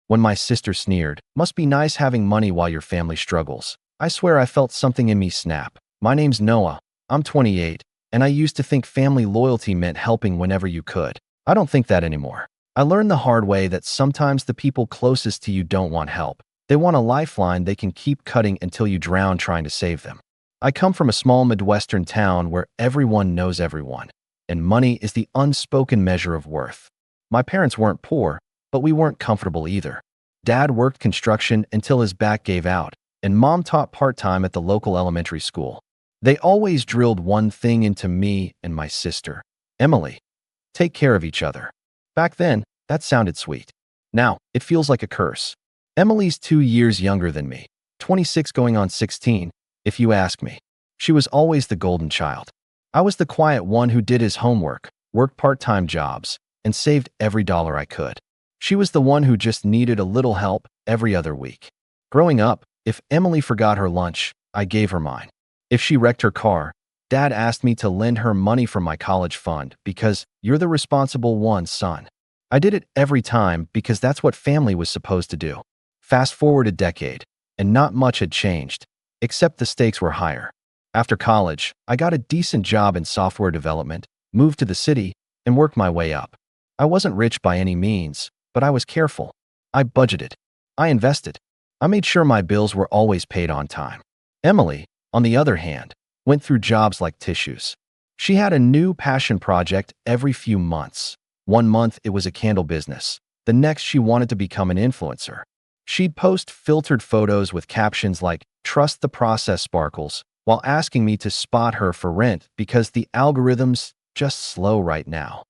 When my sister sneered, "Must be nice having money while your family struggles," I swear I felt something in me snap. My name's Noah. I'm 28, and I used to think family loyalty meant helping whenever you could. I don't think that anymore. I learned the hard way that sometimes the people closest to you don't want help. They want a lifeline they can keep cutting until you drown trying to save them. I come from a small Midwestern town where everyone knows everyone, and money is the unspoken measure of worth. My parents weren't poor, but we weren't comfortable either. Dad worked construction until his back gave out, and Mom taught part-time at the local elementary school. They always drilled one thing into me and my sister: Emily, take care of each other. Back then, that sounded sweet. Now, it feels like a curse. Emily's 2 years younger than me, 26 going on 16, if you ask me. She was always the golden child. I was the quiet one who did his homework, worked part-time jobs, and saved every dollar I could. She was the one who just needed a little help every other week. Growing up, if Emily forgot her lunch, I gave her mine. If she wrecked her car, Dad asked me to lend her money from my college fund because you're the responsible one, son. I did it every time because that's what family was supposed to do. Fast forward a decade, and not much had changed, except the stakes were higher. After college, I got a decent job in software development, moved to the city, and worked my way up. I wasn't rich by any means, but I was careful. I budgeted. I invested. I made sure my bills were always paid on time. Emily, on the other hand, went through jobs like tissues. She had a new passion project every few months. One month it was a candle business. The next she wanted to become an influencer. She'd post filtered photos with captions like, "Trust the process sparkles," while asking me to spot her for rent because the algorithm's just slow right now.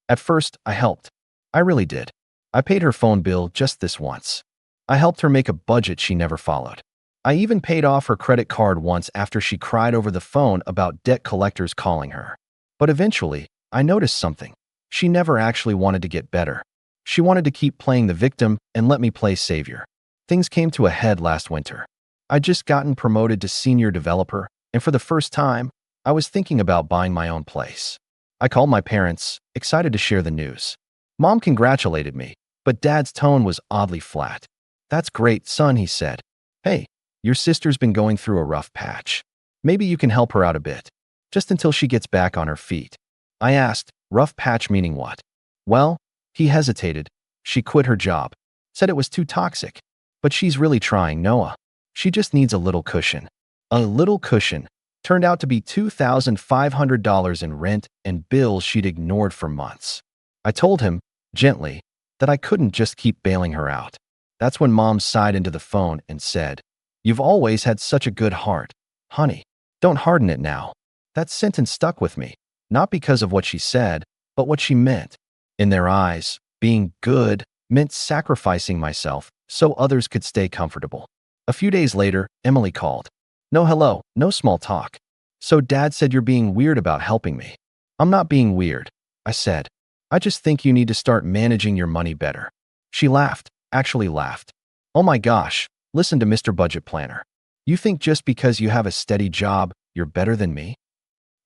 At first, I helped. I really did. I paid her phone bill just this once. I helped her make a budget she never followed. I even paid off her credit card once after she cried over the phone about debt collectors calling her. But eventually, I noticed something. She never actually wanted to get better. She wanted to keep playing the victim and let me play savior. Things came to a head last winter. I'd just gotten promoted to senior developer, and for the first time, I was thinking about buying my own place. I called my parents, excited to share the news. Mom congratulated me, but Dad's tone was oddly flat. "That's great, son," he said. "Hey, your sister's been going through a rough patch. Maybe you can help her out a bit, just until she gets back on her feet." I asked, rough patch meaning what? "Well," he hesitated. "She quit her job. Said it was too toxic. But she's really trying, Noah. She just needs a little cushion." A little cushion turned out to be $2,500 in rent and bills she'd ignored for months. I told him, gently, that I couldn't just keep bailing her out. That's when Mom sighed into the phone and said, "You've always had such a good heart. Honey, don't harden it now." That sentence stuck with me, not because of what she said, but what she meant. In their eyes, being good meant sacrificing myself so others could stay comfortable. A few days later, Emily called. "No hello, no small talk. So Dad said you're being weird about helping me." "I'm not being weird," I said. "I just think you need to start managing your money better." She laughed, actually laughed. "Oh my gosh, listen to Mr. Budget Planner. You think just because you have a steady job, you're better than me?"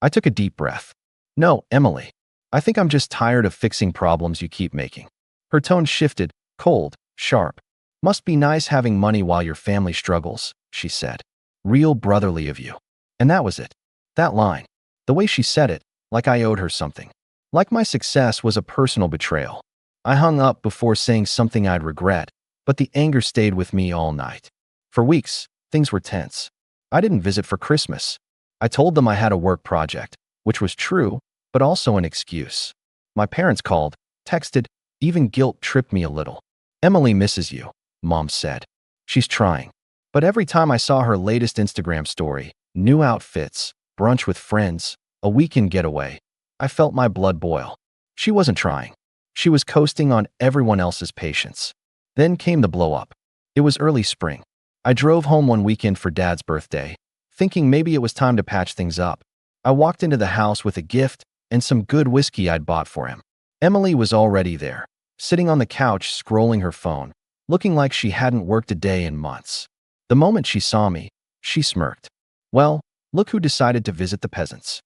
I took a deep breath. "No, Emily. I think I'm just tired of fixing problems you keep making." Her tone shifted, cold, sharp. "Must be nice having money while your family struggles," she said. "Real brotherly of you." And that was it. That line. The way she said it, like I owed her something. Like my success was a personal betrayal. I hung up before saying something I'd regret, but the anger stayed with me all night. For weeks, things were tense. I didn't visit for Christmas. I told them I had a work project, which was true, but also an excuse. My parents called, texted, even guilt tripped me a little. "Emily misses you," Mom said. "She's trying." But every time I saw her latest Instagram story, new outfits, brunch with friends, a weekend getaway, I felt my blood boil. She wasn't trying. She was coasting on everyone else's patience. Then came the blow-up. It was early spring. I drove home one weekend for Dad's birthday, thinking maybe it was time to patch things up. I walked into the house with a gift and some good whiskey I'd bought for him. Emily was already there, sitting on the couch scrolling her phone, looking like she hadn't worked a day in months. The moment she saw me, she smirked. "Well, look who decided to visit the peasants."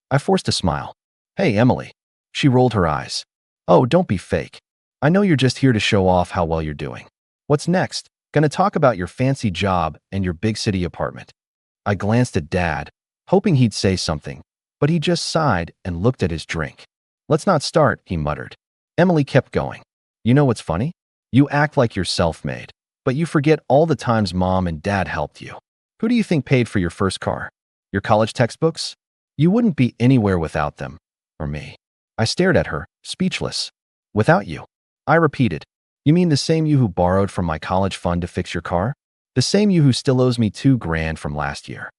I forced a smile. "Hey, Emily." She rolled her eyes. "Oh, don't be fake. I know you're just here to show off how well you're doing." What's next? Gonna talk about your fancy job and your big city apartment. I glanced at Dad, hoping he'd say something, but he just sighed and looked at his drink. Let's not start, he muttered. Emily kept going. You know what's funny? You act like you're self-made, but you forget all the times Mom and Dad helped you. Who do you think paid for your first car? Your college textbooks? You wouldn't be anywhere without them. Or me. I stared at her, speechless. Without you. I repeated. You mean the same you who borrowed from my college fund to fix your car? The same you who still owes me $2,000 from last year.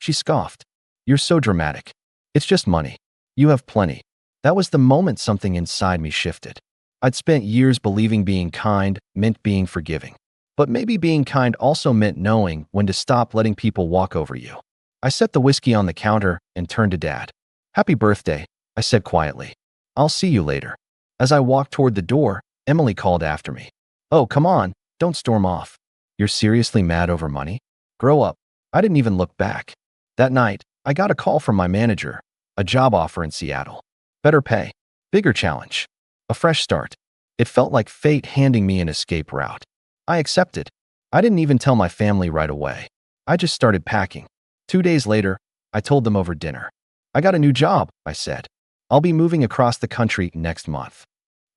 She scoffed. You're so dramatic. It's just money. You have plenty. That was the moment something inside me shifted. I'd spent years believing being kind meant being forgiving. But maybe being kind also meant knowing when to stop letting people walk over you. I set the whiskey on the counter and turned to Dad. Happy birthday, I said quietly. I'll see you later. As I walked toward the door, Emily called after me. Oh, come on, don't storm off. You're seriously mad over money? Grow up. I didn't even look back. That night, I got a call from my manager, a job offer in Seattle. Better pay, bigger challenge, a fresh start. It felt like fate handing me an escape route. I accepted. I didn't even tell my family right away. I just started packing. 2 days later, I told them over dinner. I got a new job, I said. I'll be moving across the country next month.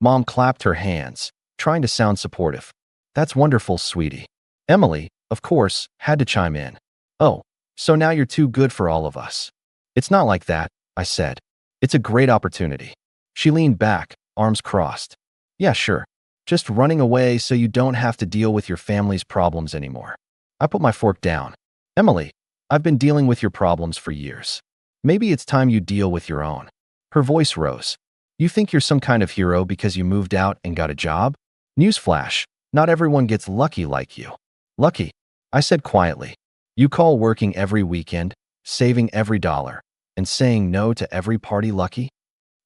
Mom clapped her hands, trying to sound supportive. That's wonderful, sweetie. Emily, of course, had to chime in. Oh, so now you're too good for all of us. It's not like that, I said. It's a great opportunity. She leaned back, arms crossed. Yeah, sure. Just running away so you don't have to deal with your family's problems anymore. I put my fork down. Emily, I've been dealing with your problems for years. Maybe it's time you deal with your own. Her voice rose. You think you're some kind of hero because you moved out and got a job? Newsflash, not everyone gets lucky like you. Lucky, I said quietly. You call working every weekend, saving every dollar, and saying no to every party lucky?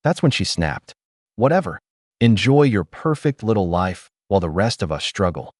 That's when she snapped. Whatever. Enjoy your perfect little life while the rest of us struggle.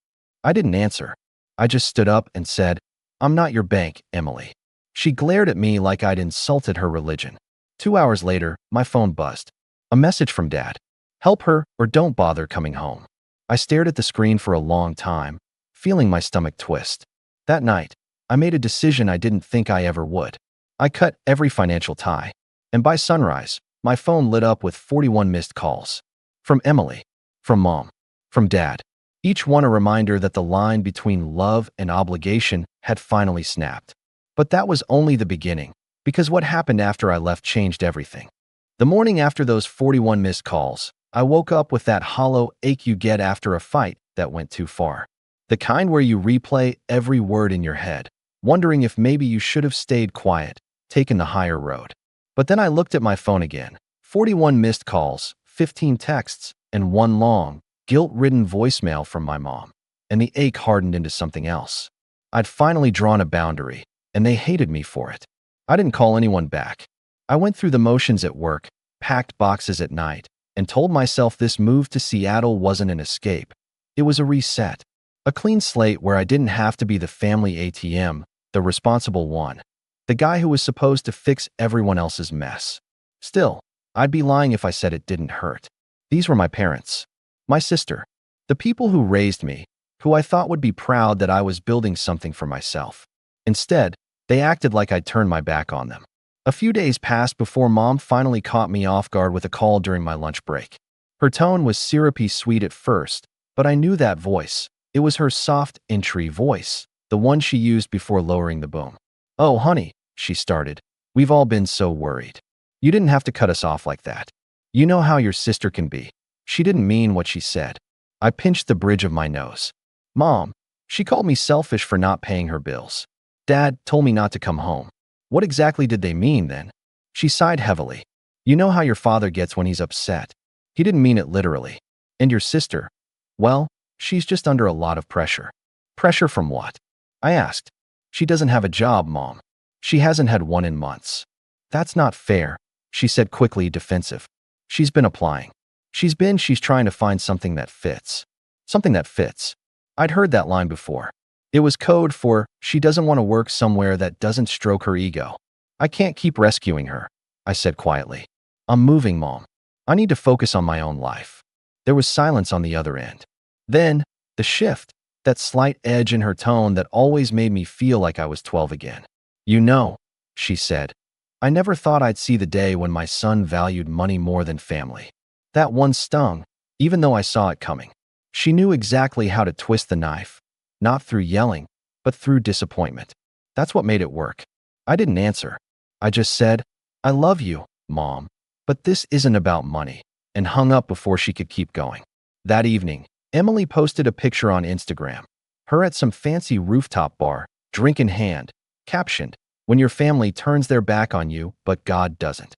I didn't answer. I just stood up and said, I'm not your bank, Emily. She glared at me like I'd insulted her religion. 2 hours later, my phone buzzed. A message from Dad. Help her or don't bother coming home. I stared at the screen for a long time, feeling my stomach twist. That night, I made a decision I didn't think I ever would. I cut every financial tie. And by sunrise, my phone lit up with 41 missed calls. From Emily, from Mom, from Dad. Each one a reminder that the line between love and obligation had finally snapped. But that was only the beginning, because what happened after I left changed everything. The morning after those 41 missed calls, I woke up with that hollow ache you get after a fight that went too far. The kind where you replay every word in your head, wondering if maybe you should have stayed quiet, taken the higher road. But then I looked at my phone again. 41 missed calls, 15 texts, and one long, guilt-ridden voicemail from my mom. And the ache hardened into something else. I'd finally drawn a boundary, and they hated me for it. I didn't call anyone back. I went through the motions at work, packed boxes at night, and told myself this move to Seattle wasn't an escape. It was a reset. A clean slate where I didn't have to be the family ATM, the responsible one. The guy who was supposed to fix everyone else's mess. Still, I'd be lying if I said it didn't hurt. These were my parents. My sister. The people who raised me, who I thought would be proud that I was building something for myself. Instead, they acted like I'd turned my back on them. A few days passed before Mom finally caught me off guard with a call during my lunch break. Her tone was syrupy sweet at first, but I knew that voice. It was her soft entry voice, the one she used before lowering the boom. Oh, honey, she started. We've all been so worried. You didn't have to cut us off like that. You know how your sister can be. She didn't mean what she said. I pinched the bridge of my nose. Mom, she called me selfish for not paying her bills. Dad told me not to come home. What exactly did they mean then? She sighed heavily. You know how your father gets when he's upset. He didn't mean it literally. And your sister? Well, she's just under a lot of pressure. Pressure from what? I asked. She doesn't have a job, Mom. She hasn't had one in months. That's not fair, she said quickly, defensive. She's been applying. She's trying to find something that fits. Something that fits. I'd heard that line before. It was code for, she doesn't want to work somewhere that doesn't stroke her ego. I can't keep rescuing her, I said quietly. I'm moving, Mom. I need to focus on my own life. There was silence on the other end. Then, the shift. that slight edge in her tone that always made me feel like I was 12 again. "You know," she said, "I never thought I'd see the day when my son valued money more than family." That one stung, even though I saw it coming. She knew exactly how to twist the knife, not through yelling, but through disappointment. That's what made it work. I didn't answer. I just said, "I love you, Mom, but this isn't about money," and hung up before she could keep going. That evening, Emily posted a picture on Instagram. Her at some fancy rooftop bar, drink in hand, captioned, "When your family turns their back on you, but God doesn't."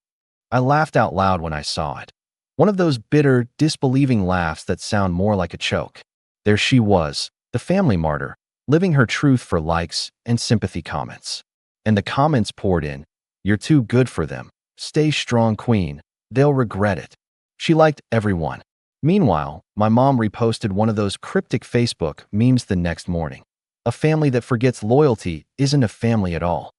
I laughed out loud when I saw it. One of those bitter, disbelieving laughs that sound more like a choke. There she was, the family martyr, living her truth for likes and sympathy comments. And the comments poured in, "You're too good for them. Stay strong, queen. They'll regret it." She liked everyone. Meanwhile, my mom reposted one of those cryptic Facebook memes the next morning. "A family that forgets loyalty isn't a family at all."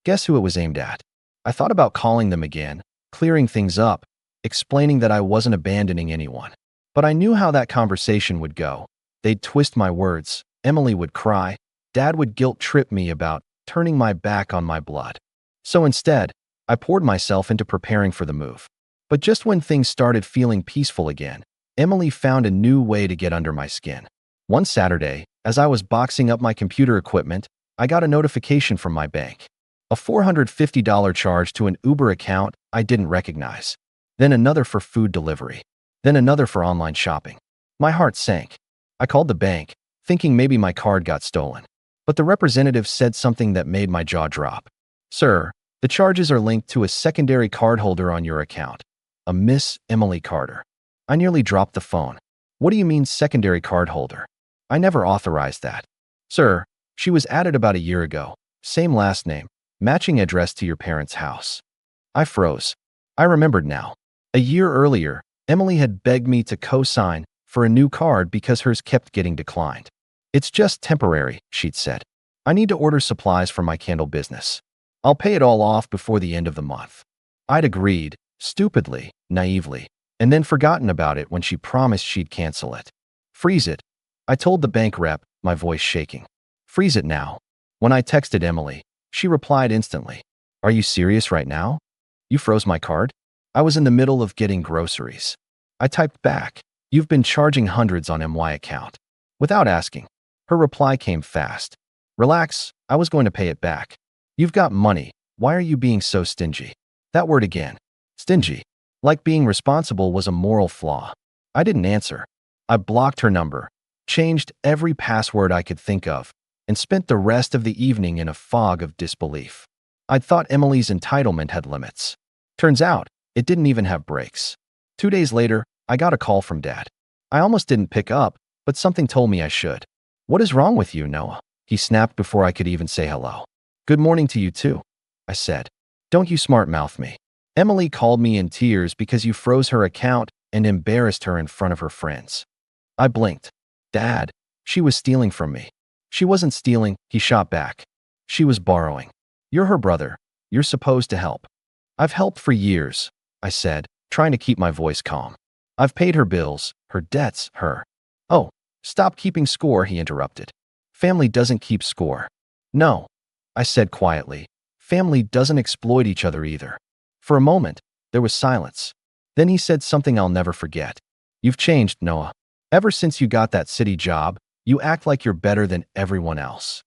Guess who it was aimed at? I thought about calling them again, clearing things up, explaining that I wasn't abandoning anyone. But I knew how that conversation would go. They'd twist my words, Emily would cry, Dad would guilt-trip me about turning my back on my blood. So instead, I poured myself into preparing for the move. But just when things started feeling peaceful again, Emily found a new way to get under my skin. One Saturday, as I was boxing up my computer equipment, I got a notification from my bank. A $450 charge to an Uber account I didn't recognize. Then another for food delivery. Then another for online shopping. My heart sank. I called the bank, thinking maybe my card got stolen. But the representative said something that made my jaw drop. "Sir, the charges are linked to a secondary cardholder on your account. A Miss Emily Carter." I nearly dropped the phone. "What do you mean secondary cardholder? I never authorized that." "Sir, she was added about a year ago. Same last name, matching address to your parents' house." I froze. I remembered now. A year earlier, Emily had begged me to co-sign for a new card because hers kept getting declined. "It's just temporary," she'd said. "I need to order supplies for my candle business. I'll pay it all off before the end of the month." I'd agreed, stupidly, naively, and then forgotten about it when she promised she'd cancel it. "Freeze it," I told the bank rep, my voice shaking. "Freeze it now." When I texted Emily, she replied instantly. "Are you serious right now? You froze my card?" I was in the middle of getting groceries. I typed back, "You've been charging hundreds on MY account." Without asking, her reply came fast. "Relax, I was going to pay it back. You've got money, why are you being so stingy?" That word again. Stingy. Like being responsible was a moral flaw. I didn't answer. I blocked her number, changed every password I could think of, and spent the rest of the evening in a fog of disbelief. I'd thought Emily's entitlement had limits. Turns out, it didn't even have brakes. 2 days later, I got a call from Dad. I almost didn't pick up, but something told me I should. "What is wrong with you, Noah?" he snapped before I could even say hello. "Good morning to you too," I said. "Don't you smart-mouth me. Emily called me in tears because you froze her account and embarrassed her in front of her friends." I blinked. "Dad, she was stealing from me." "She wasn't stealing," he shot back. "She was borrowing. You're her brother. You're supposed to help." "I've helped for years," I said, trying to keep my voice calm. "I've paid her bills, her debts, her—" "Oh, stop keeping score," he interrupted. "Family doesn't keep score." "No," I said quietly. "Family doesn't exploit each other either." For a moment, there was silence. Then he said something I'll never forget. "You've changed, Noah. Ever since you got that city job, you act like you're better than everyone else."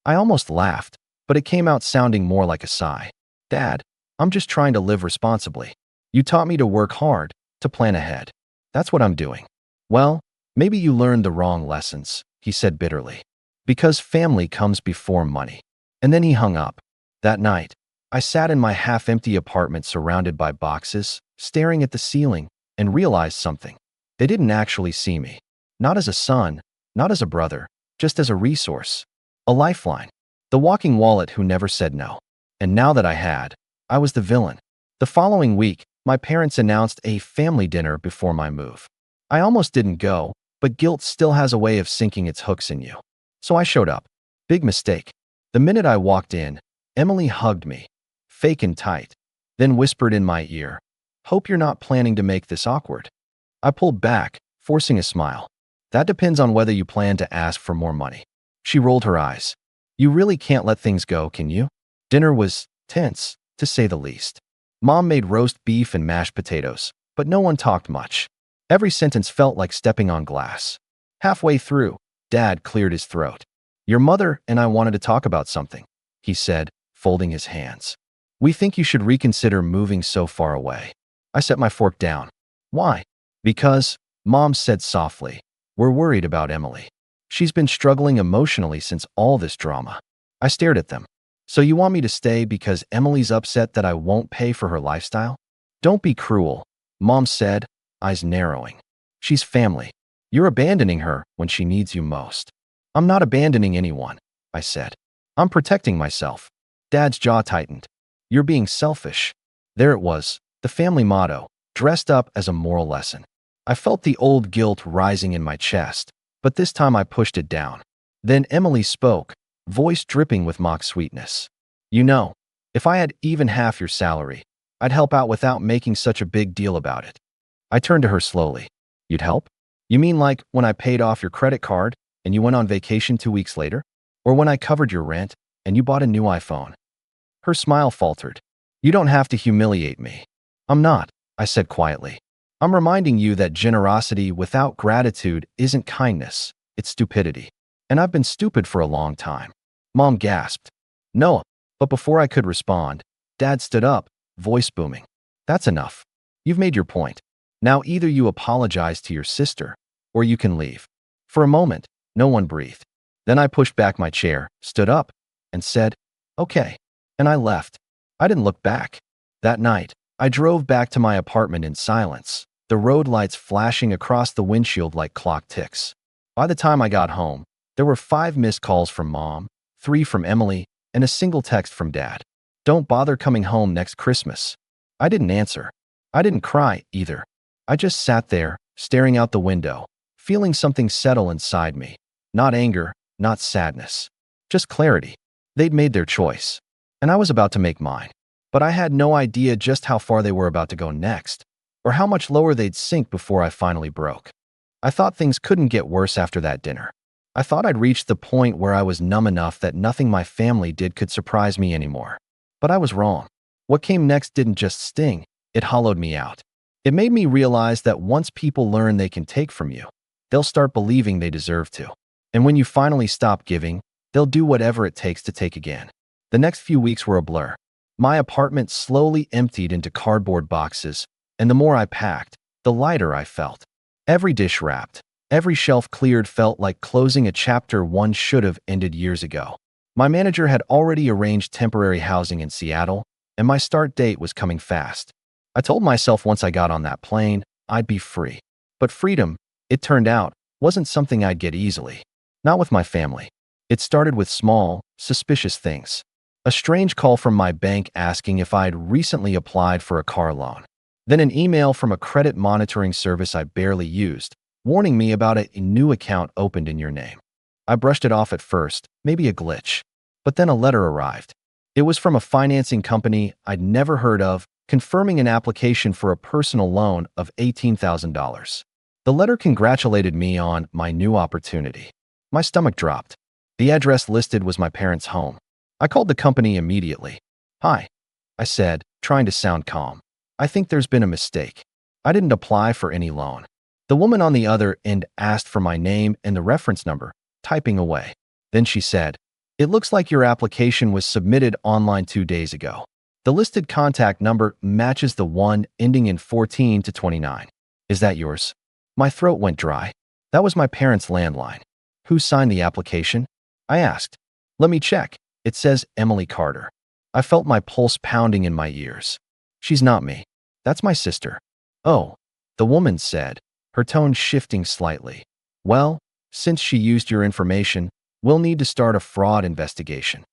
I almost laughed, but it came out sounding more like a sigh. "Dad, I'm just trying to live responsibly. You taught me to work hard, to plan ahead. That's what I'm doing." "Well, maybe you learned the wrong lessons," he said bitterly. "Because family comes before money." And then he hung up. That night, I sat in my half-empty apartment surrounded by boxes, staring at the ceiling, and realized something. They didn't actually see me. Not as a son, not as a brother, just as a resource. A lifeline. The walking wallet who never said no. And now that I had, I was the villain. The following week, my parents announced a family dinner before my move. I almost didn't go, but guilt still has a way of sinking its hooks in you. So I showed up. Big mistake. The minute I walked in, Emily hugged me, fake and tight, then whispered in my ear, "Hope you're not planning to make this awkward." I pulled back, forcing a smile. That depends on whether you plan to ask for more money. She rolled her eyes. You really can't let things go, can you? Dinner was tense, to say the least. Mom made roast beef and mashed potatoes, but no one talked much. Every sentence felt like stepping on glass. Halfway through, Dad cleared his throat. Your mother and I wanted to talk about something, he said, folding his hands. We think you should reconsider moving so far away. I set my fork down. Why? Because, Mom said softly, we're worried about Emily. She's been struggling emotionally since all this drama. I stared at them. So you want me to stay because Emily's upset that I won't pay for her lifestyle? Don't be cruel, Mom said, eyes narrowing. She's family. You're abandoning her when she needs you most. I'm not abandoning anyone, I said. I'm protecting myself. Dad's jaw tightened. You're being selfish. There it was, the family motto, dressed up as a moral lesson. I felt the old guilt rising in my chest, but this time I pushed it down. Then Emily spoke, voice dripping with mock sweetness. You know, if I had even half your salary, I'd help out without making such a big deal about it. I turned to her slowly. You'd help? You mean like when I paid off your credit card and you went on vacation 2 weeks later? Or when I covered your rent and you bought a new iPhone? Her smile faltered. You don't have to humiliate me. I'm not, I said quietly. I'm reminding you that generosity without gratitude isn't kindness, it's stupidity. And I've been stupid for a long time. Mom gasped. No, but before I could respond, Dad stood up, voice booming. That's enough. You've made your point. Now either you apologize to your sister, or you can leave. For a moment, no one breathed. Then I pushed back my chair, stood up, and said, okay. And I left. I didn't look back. That night, I drove back to my apartment in silence, the road lights flashing across the windshield like clock ticks. By the time I got home, there were 5 missed calls from Mom, 3 from Emily, and a single text from Dad. Don't bother coming home next Christmas. I didn't answer. I didn't cry, either. I just sat there, staring out the window, feeling something settle inside me. Not anger, not sadness. Just clarity. They'd made their choice, and I was about to make mine. But I had no idea just how far they were about to go next, or how much lower they'd sink before I finally broke. I thought things couldn't get worse after that dinner. I thought I'd reached the point where I was numb enough that nothing my family did could surprise me anymore. But I was wrong. What came next didn't just sting, it hollowed me out. It made me realize that once people learn they can take from you, they'll start believing they deserve to. And when you finally stop giving, they'll do whatever it takes to take again. The next few weeks were a blur. My apartment slowly emptied into cardboard boxes, and the more I packed, the lighter I felt. Every dish wrapped, every shelf cleared felt like closing a chapter one should have ended years ago. My manager had already arranged temporary housing in Seattle, and my start date was coming fast. I told myself once I got on that plane, I'd be free. But freedom, it turned out, wasn't something I'd get easily. Not with my family. It started with small, suspicious things. A strange call from my bank asking if I'd recently applied for a car loan. Then an email from a credit monitoring service I barely used, warning me about a new account opened in your name. I brushed it off at first, maybe a glitch. But then a letter arrived. It was from a financing company I'd never heard of, confirming an application for a personal loan of $18,000. The letter congratulated me on my new opportunity. My stomach dropped. The address listed was my parents' home. I called the company immediately. Hi, I said, trying to sound calm. I think there's been a mistake. I didn't apply for any loan. The woman on the other end asked for my name and the reference number, typing away. Then she said, it looks like your application was submitted online 2 days ago. The listed contact number matches the one ending in 14 to 29. Is that yours? My throat went dry. That was my parents' landline. Who signed the application? I asked. Let me check. It says Emily Carter. I felt my pulse pounding in my ears. She's not me. That's my sister. Oh, the woman said, her tone shifting slightly. Well, since she used your information, we'll need to start a fraud investigation.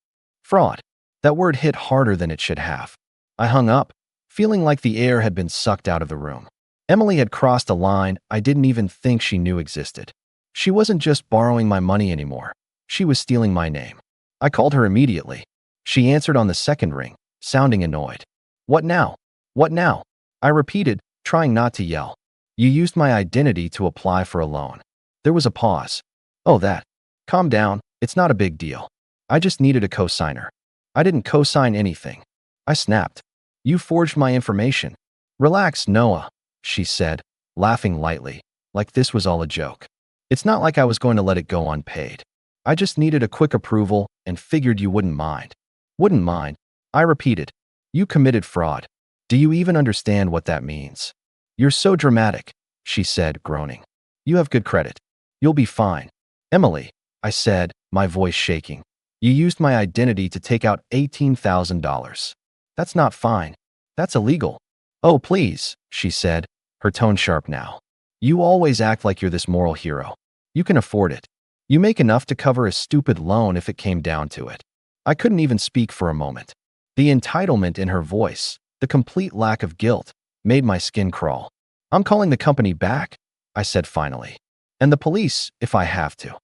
Fraud. That word hit harder than it should have. I hung up, feeling like the air had been sucked out of the room. Emily had crossed a line I didn't even think she knew existed. She wasn't just borrowing my money anymore. She was stealing my name. I called her immediately. She answered on the second ring, sounding annoyed. What now? What now? I repeated, trying not to yell. You used my identity to apply for a loan. There was a pause. Oh, that. Calm down. It's not a big deal. I just needed a cosigner. I didn't cosign anything. I snapped. You forged my information. Relax, Noah, she said, laughing lightly, like this was all a joke. It's not like I was going to let it go unpaid. I just needed a quick approval and figured you wouldn't mind. Wouldn't mind? I repeated. You committed fraud. Do you even understand what that means? You're so dramatic, she said, groaning. You have good credit. You'll be fine. Emily, I said, my voice shaking. You used my identity to take out $18,000. That's not fine. That's illegal. Oh, please, she said, her tone sharp now. You always act like you're this moral hero. You can afford it. You make enough to cover a stupid loan if it came down to it. I couldn't even speak for a moment. The entitlement in her voice, the complete lack of guilt, made my skin crawl. I'm calling the company back, I said finally. And the police, if I have to.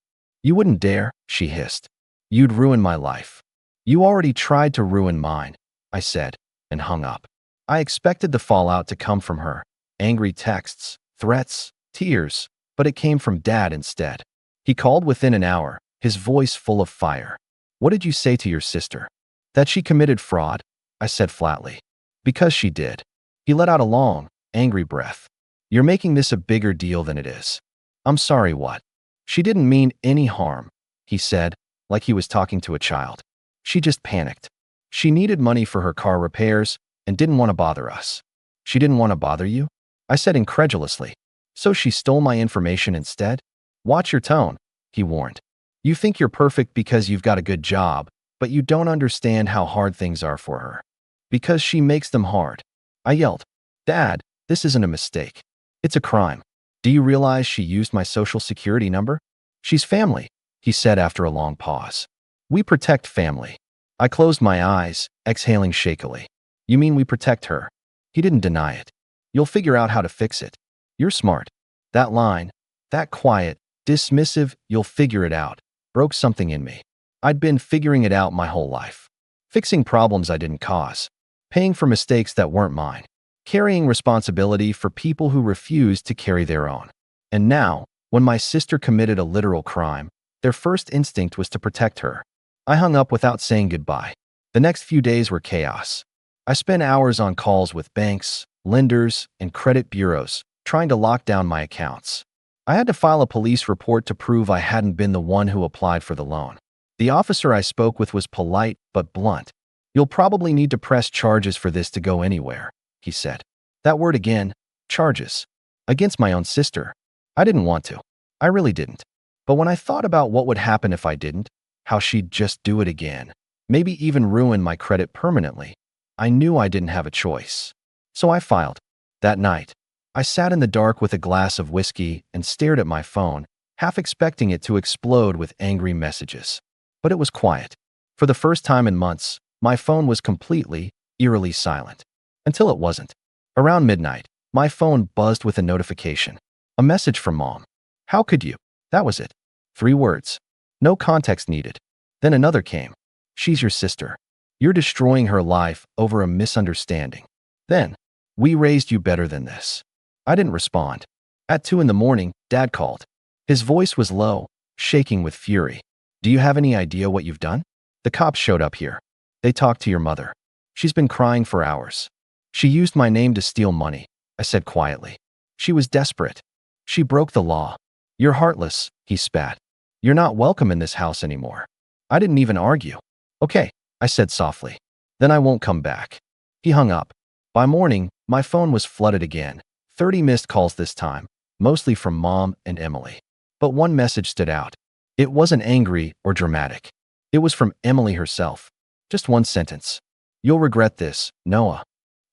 You wouldn't dare, she hissed. You'd ruin my life. You already tried to ruin mine, I said, and hung up. I expected the fallout to come from her. Angry texts, threats, tears, but it came from Dad instead. He called within an hour, his voice full of fire. What did you say to your sister? That she committed fraud? I said flatly. Because she did. He let out a long, angry breath. You're making this a bigger deal than it is. I'm sorry, what? She didn't mean any harm, he said, like he was talking to a child. She just panicked. She needed money for her car repairs and didn't want to bother us. She didn't want to bother you? I said incredulously. So she stole my information instead? Watch your tone, he warned. You think you're perfect because you've got a good job, but you don't understand how hard things are for her. Because she makes them hard. I yelled. Dad, this isn't a mistake. It's a crime. Do you realize she used my social security number? She's family, he said after a long pause. We protect family. I closed my eyes, exhaling shakily. You mean we protect her? He didn't deny it. You'll figure out how to fix it. You're smart. That line, that quiet, dismissive, you'll figure it out, broke something in me. I'd been figuring it out my whole life. Fixing problems I didn't cause. Paying for mistakes that weren't mine. Carrying responsibility for people who refused to carry their own. And now, when my sister committed a literal crime, their first instinct was to protect her. I hung up without saying goodbye. The next few days were chaos. I spent hours on calls with banks, lenders, and credit bureaus, trying to lock down my accounts. I had to file a police report to prove I hadn't been the one who applied for the loan. The officer I spoke with was polite but blunt. You'll probably need to press charges for this to go anywhere, he said. That word again, charges. Against my own sister. I didn't want to. I really didn't. But when I thought about what would happen if I didn't, how she'd just do it again, maybe even ruin my credit permanently, I knew I didn't have a choice. So I filed. That night, I sat in the dark with a glass of whiskey and stared at my phone, half expecting it to explode with angry messages. But it was quiet. For the first time in months, my phone was completely, eerily silent. Until it wasn't. Around midnight, my phone buzzed with a notification. A message from Mom. How could you? That was it. 3 words. No context needed. Then another came. She's your sister. You're destroying her life over a misunderstanding. Then, we raised you better than this. I didn't respond. At 2 in the morning, Dad called. His voice was low, shaking with fury. Do you have any idea what you've done? The cops showed up here. They talked to your mother. She's been crying for hours. She used my name to steal money, I said quietly. She was desperate. She broke the law. You're heartless, he spat. You're not welcome in this house anymore. I didn't even argue. Okay, I said softly. Then I won't come back. He hung up. By morning, my phone was flooded again. 30 missed calls this time, mostly from Mom and Emily. But one message stood out. It wasn't angry or dramatic. It was from Emily herself. Just one sentence. You'll regret this, Noah.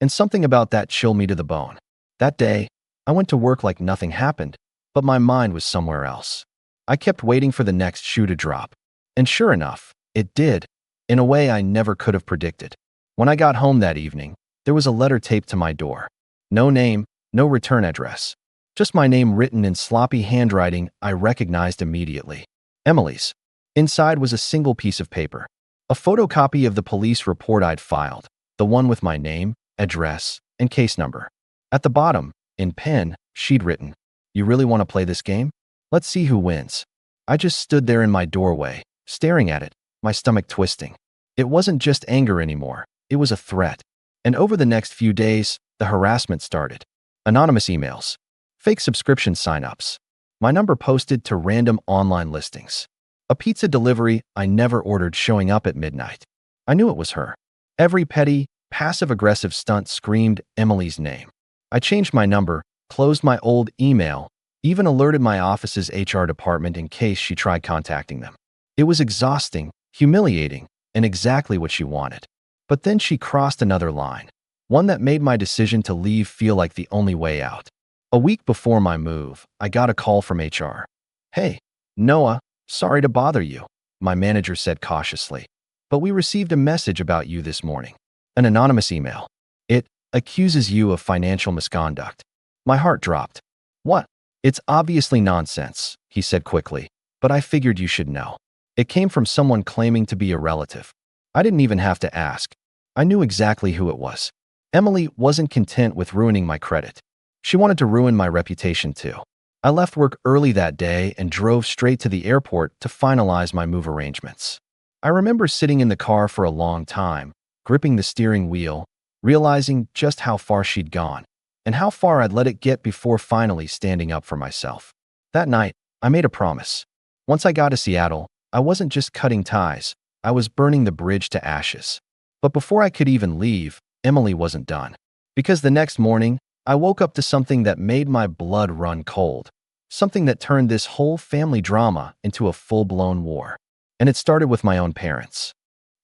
And something about that chilled me to the bone. That day, I went to work like nothing happened, but my mind was somewhere else. I kept waiting for the next shoe to drop. And sure enough, it did, in a way I never could have predicted. When I got home that evening, there was a letter taped to my door. No name, no return address. Just my name written in sloppy handwriting I recognized immediately. Emily's. Inside was a single piece of paper. A photocopy of the police report I'd filed, the one with my name, address, and case number. At the bottom, in pen, she'd written, You really want to play this game? Let's see who wins. I just stood there in my doorway, staring at it, my stomach twisting. It wasn't just anger anymore. It was a threat. And over the next few days, the harassment started. Anonymous emails, fake subscription signups, my number posted to random online listings, a pizza delivery I never ordered showing up at midnight. I knew it was her. Every petty, passive-aggressive stunt screamed Emily's name. I changed my number, closed my old email, even alerted my office's HR department in case she tried contacting them. It was exhausting, humiliating, and exactly what she wanted. But then she crossed another line, one that made my decision to leave feel like the only way out. A week before my move, I got a call from HR. "Hey, Noah, sorry to bother you," my manager said cautiously, "but we received a message about you this morning." An anonymous email. "It accuses you of financial misconduct." My heart dropped. "What?" "It's obviously nonsense," he said quickly, "but I figured you should know. It came from someone claiming to be a relative." I didn't even have to ask. I knew exactly who it was. Emily wasn't content with ruining my credit. She wanted to ruin my reputation too. I left work early that day and drove straight to the airport to finalize my move arrangements. I remember sitting in the car for a long time, gripping the steering wheel, realizing just how far she'd gone and how far I'd let it get before finally standing up for myself. That night, I made a promise. Once I got to Seattle, I wasn't just cutting ties, I was burning the bridge to ashes. But before I could even leave, Emily wasn't done. Because the next morning, I woke up to something that made my blood run cold. Something that turned this whole family drama into a full-blown war. And it started with my own parents.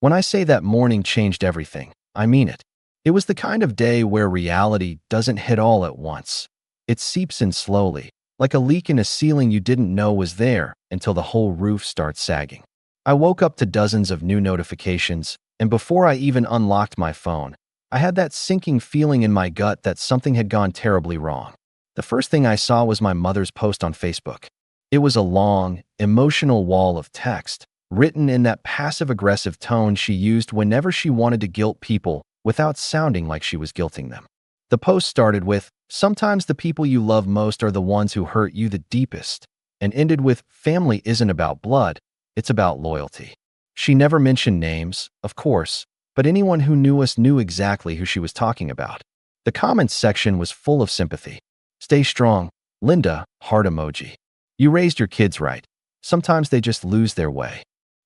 When I say that morning changed everything, I mean it. It was the kind of day where reality doesn't hit all at once. It seeps in slowly, like a leak in a ceiling you didn't know was there until the whole roof starts sagging. I woke up to dozens of new notifications, and before I even unlocked my phone, I had that sinking feeling in my gut that something had gone terribly wrong. The first thing I saw was my mother's post on Facebook. It was a long, emotional wall of text, written in that passive-aggressive tone she used whenever she wanted to guilt people without sounding like she was guilting them. The post started with, "Sometimes the people you love most are the ones who hurt you the deepest," and ended with, "Family isn't about blood, it's about loyalty." She never mentioned names, of course, but anyone who knew us knew exactly who she was talking about. The comments section was full of sympathy. "Stay strong, Linda," heart emoji. "You raised your kids right. Sometimes they just lose their way.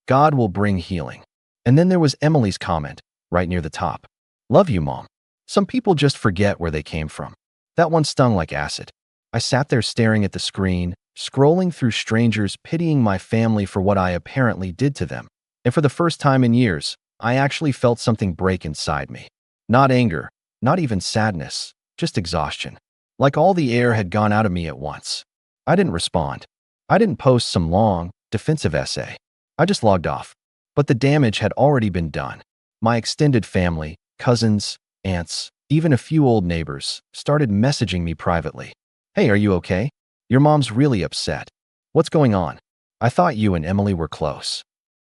God will bring healing." And then there was Emily's comment, right near the top. "Love you, Mom." Some people just forget where they came from. That one stung like acid. I sat there staring at the screen, scrolling through strangers, pitying my family for what I apparently did to them. And for the first time in years, I actually felt something break inside me. Not anger, not even sadness, just exhaustion. Like all the air had gone out of me at once. I didn't respond. I didn't post some long, defensive essay. I just logged off. But the damage had already been done. My extended family, cousins, aunts, even a few old neighbors, started messaging me privately. "Hey, are you okay? Your mom's really upset. What's going on? I thought you and Emily were close."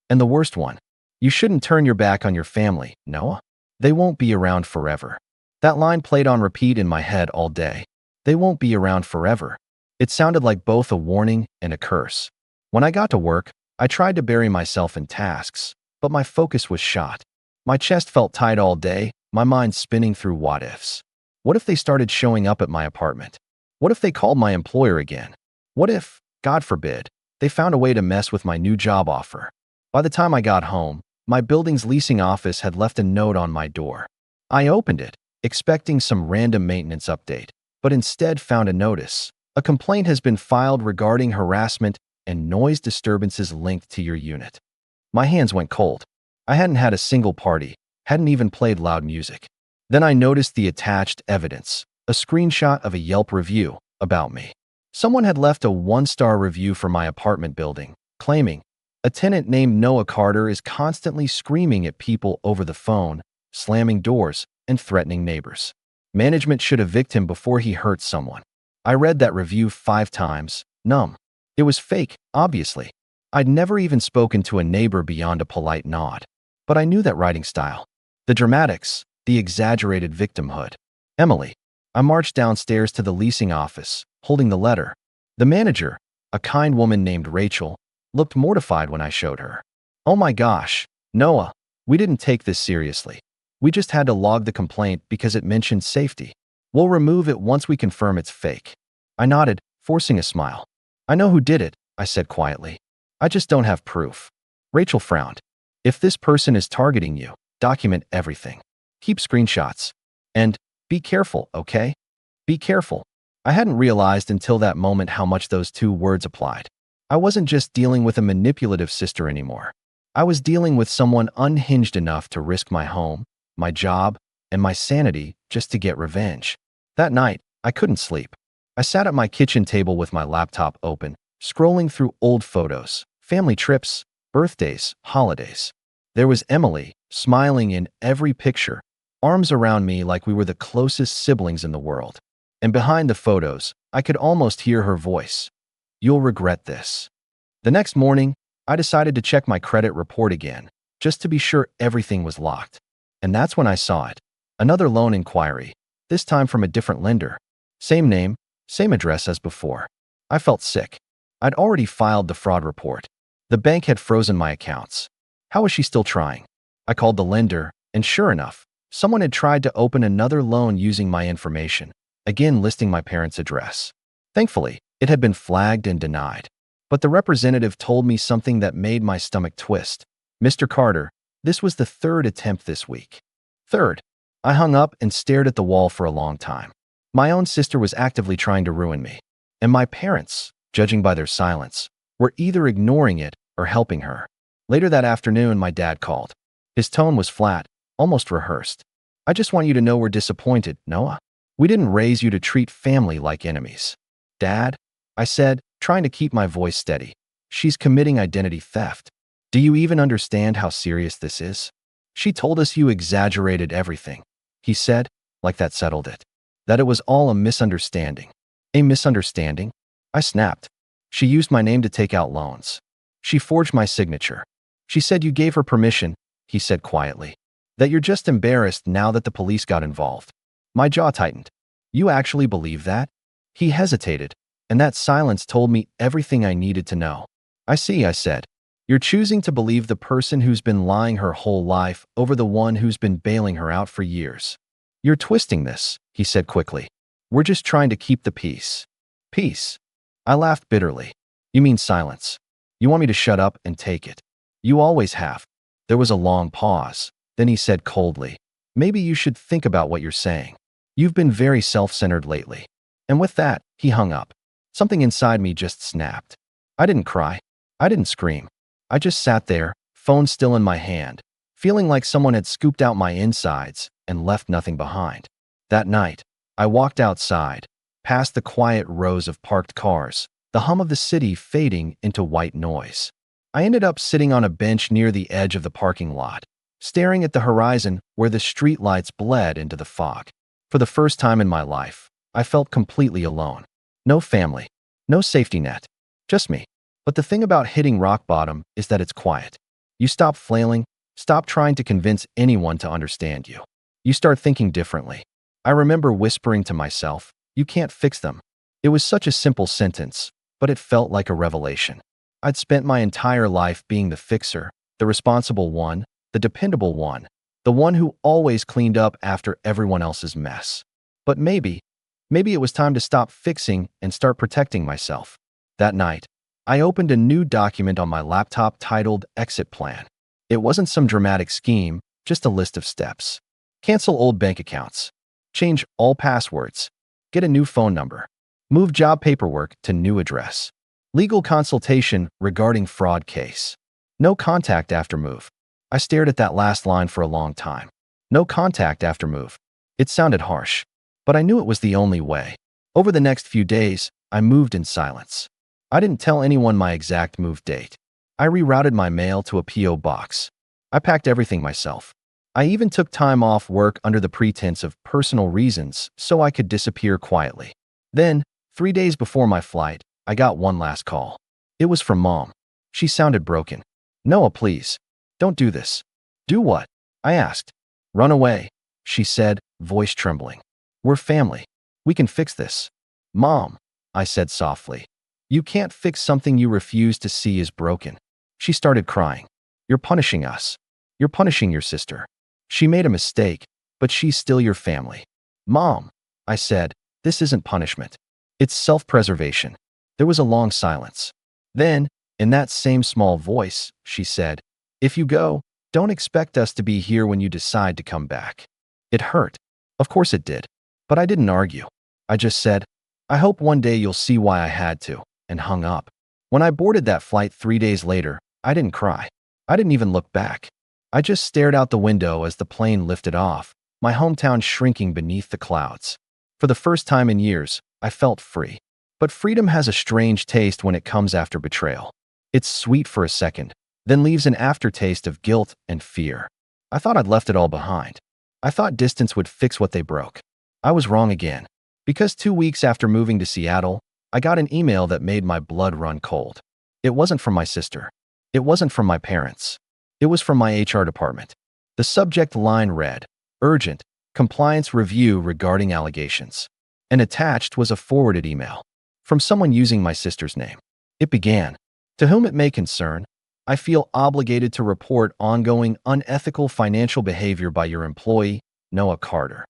And the worst one, "You shouldn't turn your back on your family, Noah. They won't be around forever." That line played on repeat in my head all day. They won't be around forever. It sounded like both a warning and a curse. When I got to work, I tried to bury myself in tasks, but my focus was shot. My chest felt tight all day, my mind spinning through what-ifs. What if they started showing up at my apartment? What if they called my employer again? What if, God forbid, they found a way to mess with my new job offer? By the time I got home, my building's leasing office had left a note on my door. I opened it, expecting some random maintenance update, but instead found a notice. "A complaint has been filed regarding harassment and noise disturbances linked to your unit." My hands went cold. I hadn't had a single party, hadn't even played loud music. Then I noticed the attached evidence, a screenshot of a Yelp review about me. Someone had left a 1-star review for my apartment building, claiming, "A tenant named Noah Carter is constantly screaming at people over the phone, slamming doors, and threatening neighbors. Management should evict him before he hurts someone." I read that review 5 times, numb. It was fake, obviously. I'd never even spoken to a neighbor beyond a polite nod. But I knew that writing style. The dramatics, the exaggerated victimhood. "Emily." I marched downstairs to the leasing office, holding the letter. The manager, A kind woman named Rachel looked mortified when I showed her. Oh my gosh, Noah, we didn't take this seriously. We just had to log the complaint because it mentioned safety. We'll remove it once we confirm it's fake. I nodded, forcing a smile. I know who did it, I said quietly. I just don't have proof. Rachel frowned. If this person is targeting you, document everything. Keep screenshots. And be careful, okay? Be careful. I hadn't realized until that moment how much those two words applied. I wasn't just dealing with a manipulative sister anymore. I was dealing with someone unhinged enough to risk my home, my job, and my sanity just to get revenge. That night, I couldn't sleep. I sat at my kitchen table with my laptop open, scrolling through old photos, family trips, birthdays, holidays. There was Emily, smiling in every picture, arms around me like we were the closest siblings in the world. And behind the photos, I could almost hear her voice. You'll regret this. The next morning, I decided to check my credit report again, just to be sure everything was locked. And that's when I saw it. Another loan inquiry, this time from a different lender. Same name, same address as before. I felt sick. I'd already filed the fraud report. The bank had frozen my accounts. How was she still trying? I called the lender, and sure enough, someone had tried to open another loan using my information, again listing my parents' address. Thankfully, it had been flagged and denied. But the representative told me something that made my stomach twist. Mr. Carter, this was the third attempt this week. Third. I hung up and stared at the wall for a long time. My own sister was actively trying to ruin me. And my parents, judging by their silence, were either ignoring it or helping her. Later that afternoon, my dad called. His tone was flat, almost rehearsed. I just want you to know we're disappointed, Noah. We didn't raise you to treat family like enemies. Dad, I said, trying to keep my voice steady. She's committing identity theft. Do you even understand how serious this is? She told us you exaggerated everything. He said, like that settled it. That it was all a misunderstanding. A misunderstanding? I snapped. She used my name to take out loans. She forged my signature. She said you gave her permission, he said quietly. That you're just embarrassed now that the police got involved. My jaw tightened. You actually believe that? He hesitated, and that silence told me everything I needed to know. I see, I said. You're choosing to believe the person who's been lying her whole life over the one who's been bailing her out for years. You're twisting this, he said quickly. We're just trying to keep the peace. Peace? I laughed bitterly. You mean silence. You want me to shut up and take it. You always have. There was a long pause. Then he said coldly, maybe you should think about what you're saying. You've been very self-centered lately. And with that, he hung up. Something inside me just snapped. I didn't cry. I didn't scream. I just sat there, phone still in my hand, feeling like someone had scooped out my insides and left nothing behind. That night, I walked outside, past the quiet rows of parked cars, the hum of the city fading into white noise. I ended up sitting on a bench near the edge of the parking lot, staring at the horizon where the streetlights bled into the fog. For the first time in my life, I felt completely alone. No family, no safety net, just me. But the thing about hitting rock bottom is that it's quiet. You stop flailing, stop trying to convince anyone to understand you. You start thinking differently. I remember whispering to myself, you can't fix them. It was such a simple sentence, but it felt like a revelation. I'd spent my entire life being the fixer, the responsible one, the dependable one, the one who always cleaned up after everyone else's mess. But maybe it was time to stop fixing and start protecting myself. That night, I opened a new document on my laptop titled Exit Plan. It wasn't some dramatic scheme, just a list of steps. Cancel old bank accounts. Change all passwords. Get a new phone number. Move job paperwork to new address. Legal consultation regarding fraud case. No contact after move. I stared at that last line for a long time. No contact after move. It sounded harsh, but I knew it was the only way. Over the next few days, I moved in silence. I didn't tell anyone my exact move date. I rerouted my mail to a P.O. box. I packed everything myself. I even took time off work under the pretense of personal reasons so I could disappear quietly. Then, 3 days before my flight, I got one last call. It was from Mom. She sounded broken. Noah, please. Don't do this. Do what? I asked. Run away, she said, voice trembling. We're family. We can fix this. Mom, I said softly. You can't fix something you refuse to see is broken. She started crying. You're punishing us. You're punishing your sister. She made a mistake, but she's still your family. Mom, I said, this isn't punishment. It's self-preservation. There was a long silence. Then, in that same small voice, she said, if you go, don't expect us to be here when you decide to come back. It hurt. Of course it did. But I didn't argue. I just said, I hope one day you'll see why I had to, and hung up. When I boarded that flight 3 days later, I didn't cry. I didn't even look back. I just stared out the window as the plane lifted off, my hometown shrinking beneath the clouds. For the first time in years, I felt free. But freedom has a strange taste when it comes after betrayal. It's sweet for a second, then leaves an aftertaste of guilt and fear. I thought I'd left it all behind. I thought distance would fix what they broke. I was wrong again. Because 2 weeks after moving to Seattle, I got an email that made my blood run cold. It wasn't from my sister. It wasn't from my parents. It was from my HR department. The subject line read, Urgent, Compliance Review regarding allegations. And attached was a forwarded email from someone using my sister's name. It began, To whom it may concern, I feel obligated to report ongoing unethical financial behavior by your employee, Noah Carter.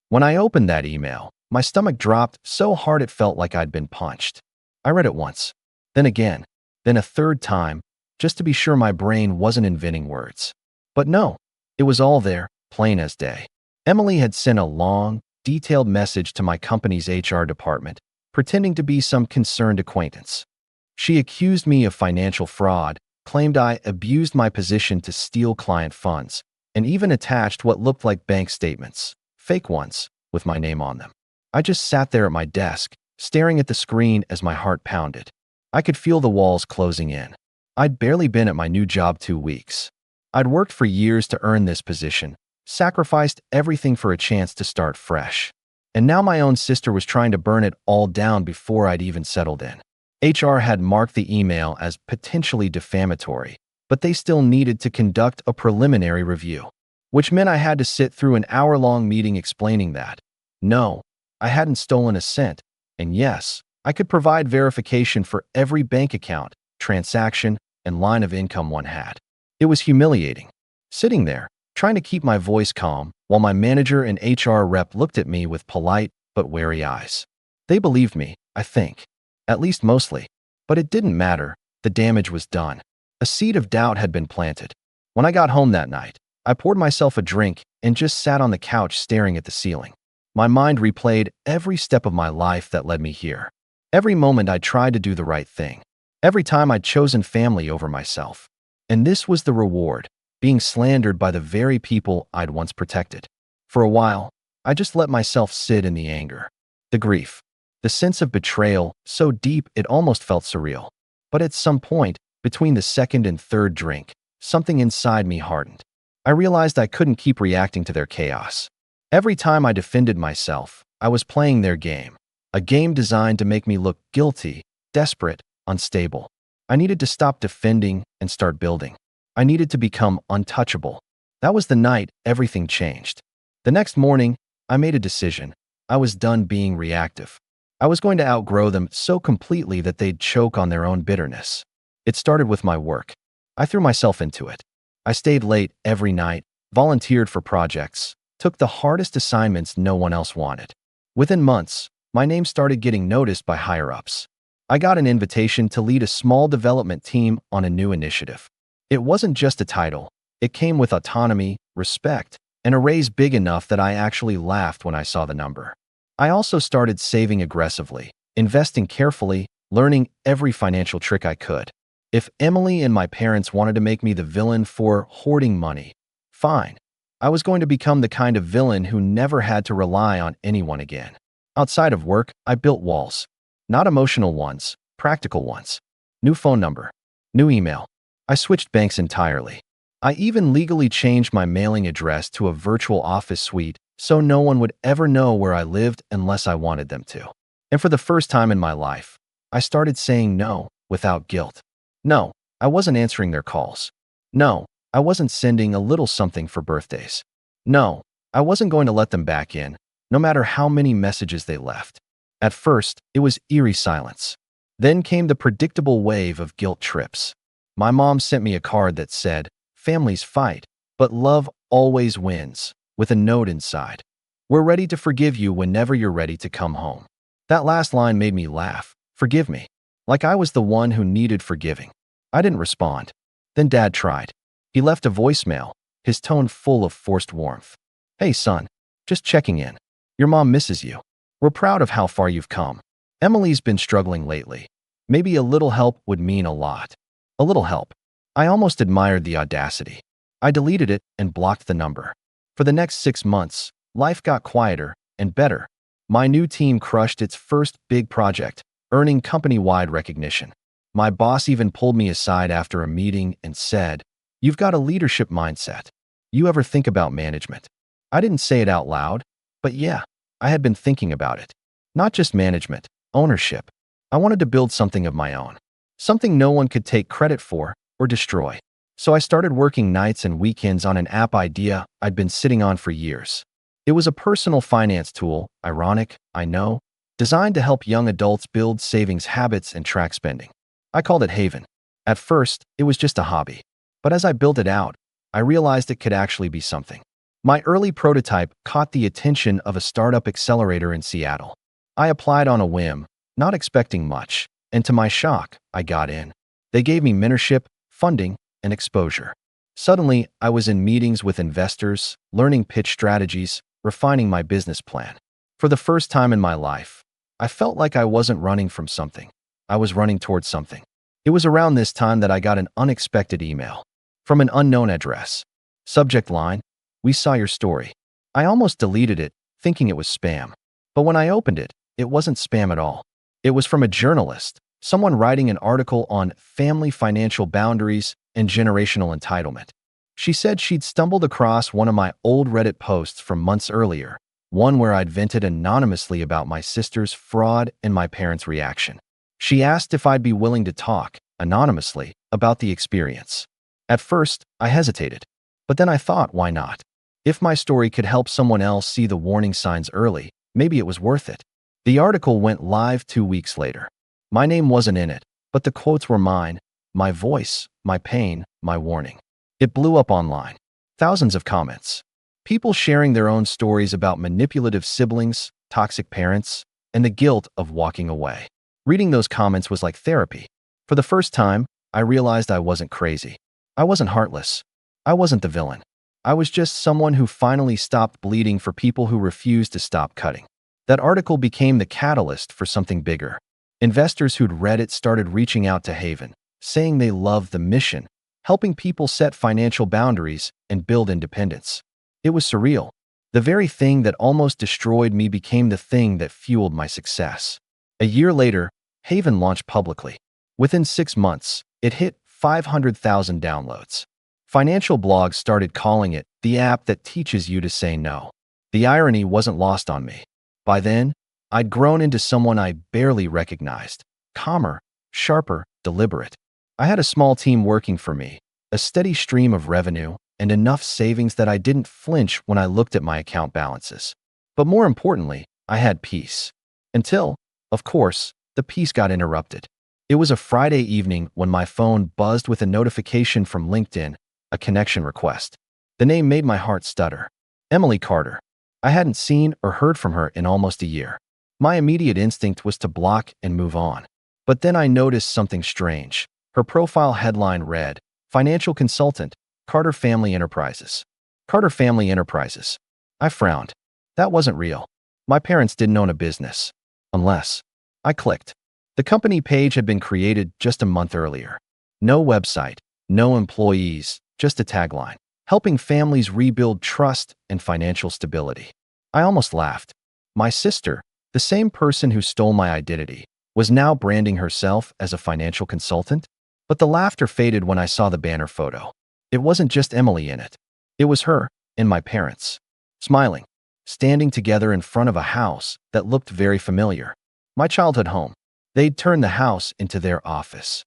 When I opened that email, my stomach dropped so hard it felt like I'd been punched. I read it once, then again, then a third time, just to be sure my brain wasn't inventing words. But no, it was all there, plain as day. Emily had sent a long, detailed message to my company's HR department, pretending to be some concerned acquaintance. She accused me of financial fraud, claimed I abused my position to steal client funds, and even attached what looked like bank statements, fake ones, with my name on them. I just sat there at my desk, staring at the screen as my heart pounded. I could feel the walls closing in. I'd barely been at my new job 2 weeks. I'd worked for years to earn this position, sacrificed everything for a chance to start fresh. And now my own sister was trying to burn it all down before I'd even settled in. HR had marked the email as potentially defamatory, but they still needed to conduct a preliminary review, which meant I had to sit through an hour-long meeting explaining that, no, I hadn't stolen a cent, and yes, I could provide verification for every bank account, transaction, and line of income one had. It was humiliating. Sitting there, trying to keep my voice calm, while my manager and HR rep looked at me with polite but wary eyes. They believed me, I think. At least mostly. But it didn't matter. The damage was done. A seed of doubt had been planted. When I got home that night, I poured myself a drink and just sat on the couch staring at the ceiling. My mind replayed every step of my life that led me here. Every moment I tried to do the right thing. Every time I'd chosen family over myself. And this was the reward, being slandered by the very people I'd once protected. For a while, I just let myself sit in the anger, the grief, the sense of betrayal so deep it almost felt surreal. But at some point, between the second and third drink, something inside me hardened. I realized I couldn't keep reacting to their chaos. Every time I defended myself, I was playing their game, a game designed to make me look guilty, desperate, unstable. I needed to stop defending and start building. I needed to become untouchable. That was the night everything changed. The next morning, I made a decision. I was done being reactive. I was going to outgrow them so completely that they'd choke on their own bitterness. It started with my work. I threw myself into it. I stayed late every night, volunteered for projects, took the hardest assignments no one else wanted. Within months, my name started getting noticed by higher-ups. I got an invitation to lead a small development team on a new initiative. It wasn't just a title. It came with autonomy, respect, and a raise big enough that I actually laughed when I saw the number. I also started saving aggressively, investing carefully, learning every financial trick I could. If Emily and my parents wanted to make me the villain for hoarding money, fine. I was going to become the kind of villain who never had to rely on anyone again. Outside of work, I built walls. Not emotional ones, practical ones. New phone number. New email. I switched banks entirely. I even legally changed my mailing address to a virtual office suite so no one would ever know where I lived unless I wanted them to. And for the first time in my life, I started saying no without guilt. No, I wasn't answering their calls. No, I wasn't sending a little something for birthdays. No, I wasn't going to let them back in, no matter how many messages they left. At first, it was eerie silence. Then came the predictable wave of guilt trips. My mom sent me a card that said, "Families fight, but love always wins," with a note inside. "We're ready to forgive you whenever you're ready to come home." That last line made me laugh. Forgive me. Like I was the one who needed forgiving. I didn't respond. Then Dad tried. He left a voicemail, his tone full of forced warmth. "Hey son, just checking in. Your mom misses you. We're proud of how far you've come. Emily's been struggling lately. Maybe a little help would mean a lot." A little help. I almost admired the audacity. I deleted it and blocked the number. For the next 6 months, life got quieter and better. My new team crushed its first big project, earning company-wide recognition. My boss even pulled me aside after a meeting and said, "You've got a leadership mindset. You ever think about management?" I didn't say it out loud, but yeah, I had been thinking about it. Not just management, ownership. I wanted to build something of my own. Something no one could take credit for or destroy. So I started working nights and weekends on an app idea I'd been sitting on for years. It was a personal finance tool, ironic, I know, designed to help young adults build savings habits and track spending. I called it Haven. At first, it was just a hobby. But as I built it out, I realized it could actually be something. My early prototype caught the attention of a startup accelerator in Seattle. I applied on a whim, not expecting much, and to my shock, I got in. They gave me mentorship, funding, and exposure. Suddenly, I was in meetings with investors, learning pitch strategies, refining my business plan. For the first time in my life, I felt like I wasn't running from something. I was running towards something. It was around this time that I got an unexpected email from an unknown address. Subject line, "We saw your story." I almost deleted it, thinking it was spam. But when I opened it, it wasn't spam at all. It was from a journalist, someone writing an article on family financial boundaries and generational entitlement. She said she'd stumbled across one of my old Reddit posts from months earlier, one where I'd vented anonymously about my sister's fraud and my parents' reaction. She asked if I'd be willing to talk, anonymously, about the experience. At first, I hesitated. But then I thought, why not? If my story could help someone else see the warning signs early, maybe it was worth it. The article went live 2 weeks later. My name wasn't in it, but the quotes were mine, my voice, my pain, my warning. It blew up online. Thousands of comments. People sharing their own stories about manipulative siblings, toxic parents, and the guilt of walking away. Reading those comments was like therapy. For the first time, I realized I wasn't crazy. I wasn't heartless. I wasn't the villain. I was just someone who finally stopped bleeding for people who refused to stop cutting. That article became the catalyst for something bigger. Investors who'd read it started reaching out to Haven, saying they loved the mission, helping people set financial boundaries and build independence. It was surreal. The very thing that almost destroyed me became the thing that fueled my success. A year later, Haven launched publicly. Within 6 months, it hit 500,000 downloads. Financial blogs started calling it the app that teaches you to say no. The irony wasn't lost on me. By then, I'd grown into someone I barely recognized. Calmer, sharper, deliberate. I had a small team working for me, a steady stream of revenue, and enough savings that I didn't flinch when I looked at my account balances. But more importantly, I had peace. Until, of course, the peace got interrupted. It was a Friday evening when my phone buzzed with a notification from LinkedIn, a connection request. The name made my heart stutter. Emily Carter. I hadn't seen or heard from her in almost a year. My immediate instinct was to block and move on. But then I noticed something strange. Her profile headline read, "Financial Consultant, Carter Family Enterprises." Carter Family Enterprises. I frowned. That wasn't real. My parents didn't own a business. Unless. I clicked. The company page had been created just a month earlier. No website, no employees, just a tagline. Helping families rebuild trust and financial stability. I almost laughed. My sister, the same person who stole my identity, was now branding herself as a financial consultant? But the laughter faded when I saw the banner photo. It wasn't just Emily in it. It was her and my parents, smiling, standing together in front of a house that looked very familiar. My childhood home. They'd turned the house into their office.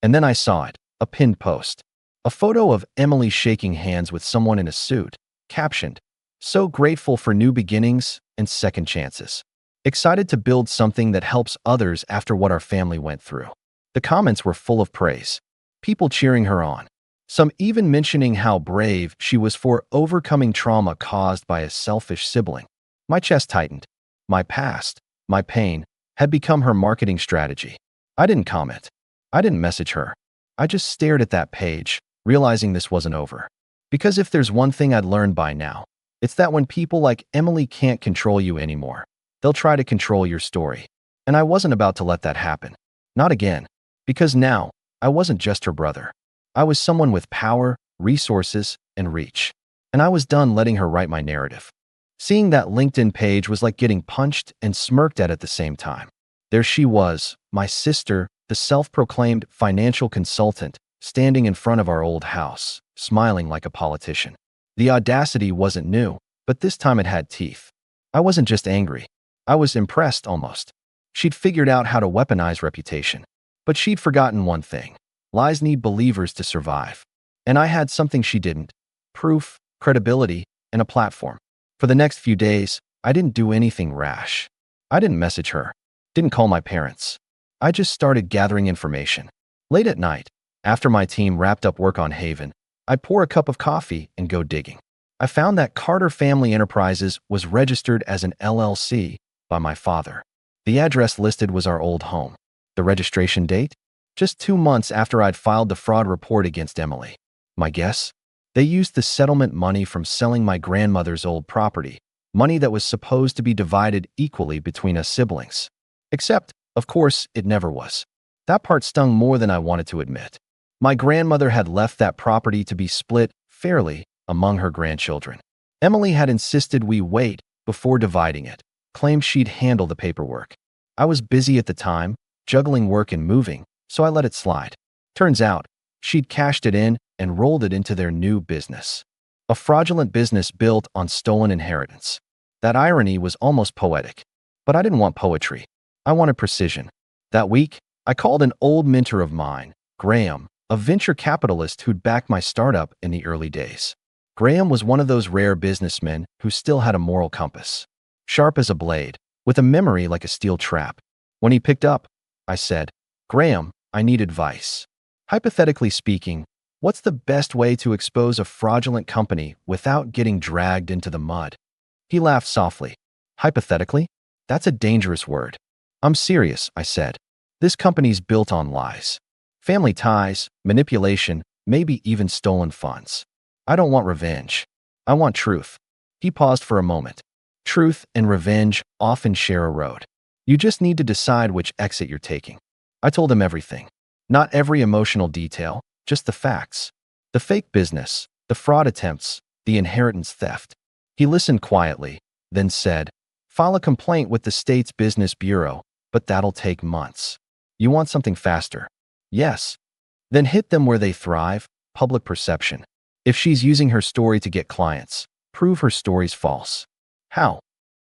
And then I saw it, a pinned post. A photo of Emily shaking hands with someone in a suit, captioned, "So grateful for new beginnings and second chances." excited to build something that helps others after what our family went through. The comments were full of praise, people cheering her on, some even mentioning how brave she was for overcoming trauma caused by a selfish sibling. My chest tightened. My past, my pain, had become her marketing strategy. I didn't comment. I didn't message her. I just stared at that page, realizing this wasn't over. Because if there's one thing I'd learned by now, it's that when people like Emily can't control you anymore, they'll try to control your story. And I wasn't about to let that happen. Not again. Because now, I wasn't just her brother. I was someone with power, resources, and reach. And I was done letting her write my narrative. Seeing that LinkedIn page was like getting punched and smirked at the same time. There she was, my sister, the self-proclaimed financial consultant, standing in front of our old house, smiling like a politician. The audacity wasn't new, but this time it had teeth. I wasn't just angry. I was impressed almost. She'd figured out how to weaponize reputation. But she'd forgotten one thing. Lies need believers to survive. And I had something she didn't. Proof, credibility, and a platform. For the next few days, I didn't do anything rash. I didn't message her. Didn't call my parents. I just started gathering information. Late at night, after my team wrapped up work on Haven, I'd pour a cup of coffee and go digging. I found that Carter Family Enterprises was registered as an LLC by my father. The address listed was our old home. The registration date? Just 2 months after I'd filed the fraud report against Emily. My guess? They used the settlement money from selling my grandmother's old property, money that was supposed to be divided equally between us siblings. Except, of course, it never was. That part stung more than I wanted to admit. My grandmother had left that property to be split fairly among her grandchildren. Emily had insisted we wait before dividing it, claimed she'd handle the paperwork. I was busy at the time, juggling work and moving, so I let it slide. Turns out, she'd cashed it in and rolled it into their new business. A fraudulent business built on stolen inheritance. That irony was almost poetic. But I didn't want poetry. I wanted precision. That week, I called an old mentor of mine, Graham, a venture capitalist who'd backed my startup in the early days. Graham was one of those rare businessmen who still had a moral compass. Sharp as a blade, with a memory like a steel trap. When he picked up, I said, "Graham, I need advice. Hypothetically speaking, what's the best way to expose a fraudulent company without getting dragged into the mud?" He laughed softly. "Hypothetically? That's a dangerous word." "I'm serious," I said. "This company's built on lies. Family ties, manipulation, maybe even stolen funds. I don't want revenge. I want truth." He paused for a moment. Truth and revenge often share a road. You just need to decide which exit you're taking. I told him everything. Not every emotional detail, just the facts. The fake business, the fraud attempts, the inheritance theft. He listened quietly, then said, "File a complaint with the state's business bureau, but that'll take months. You want something faster?" "Yes." "Then hit them where they thrive, public perception. If she's using her story to get clients, prove her story's false." "How?"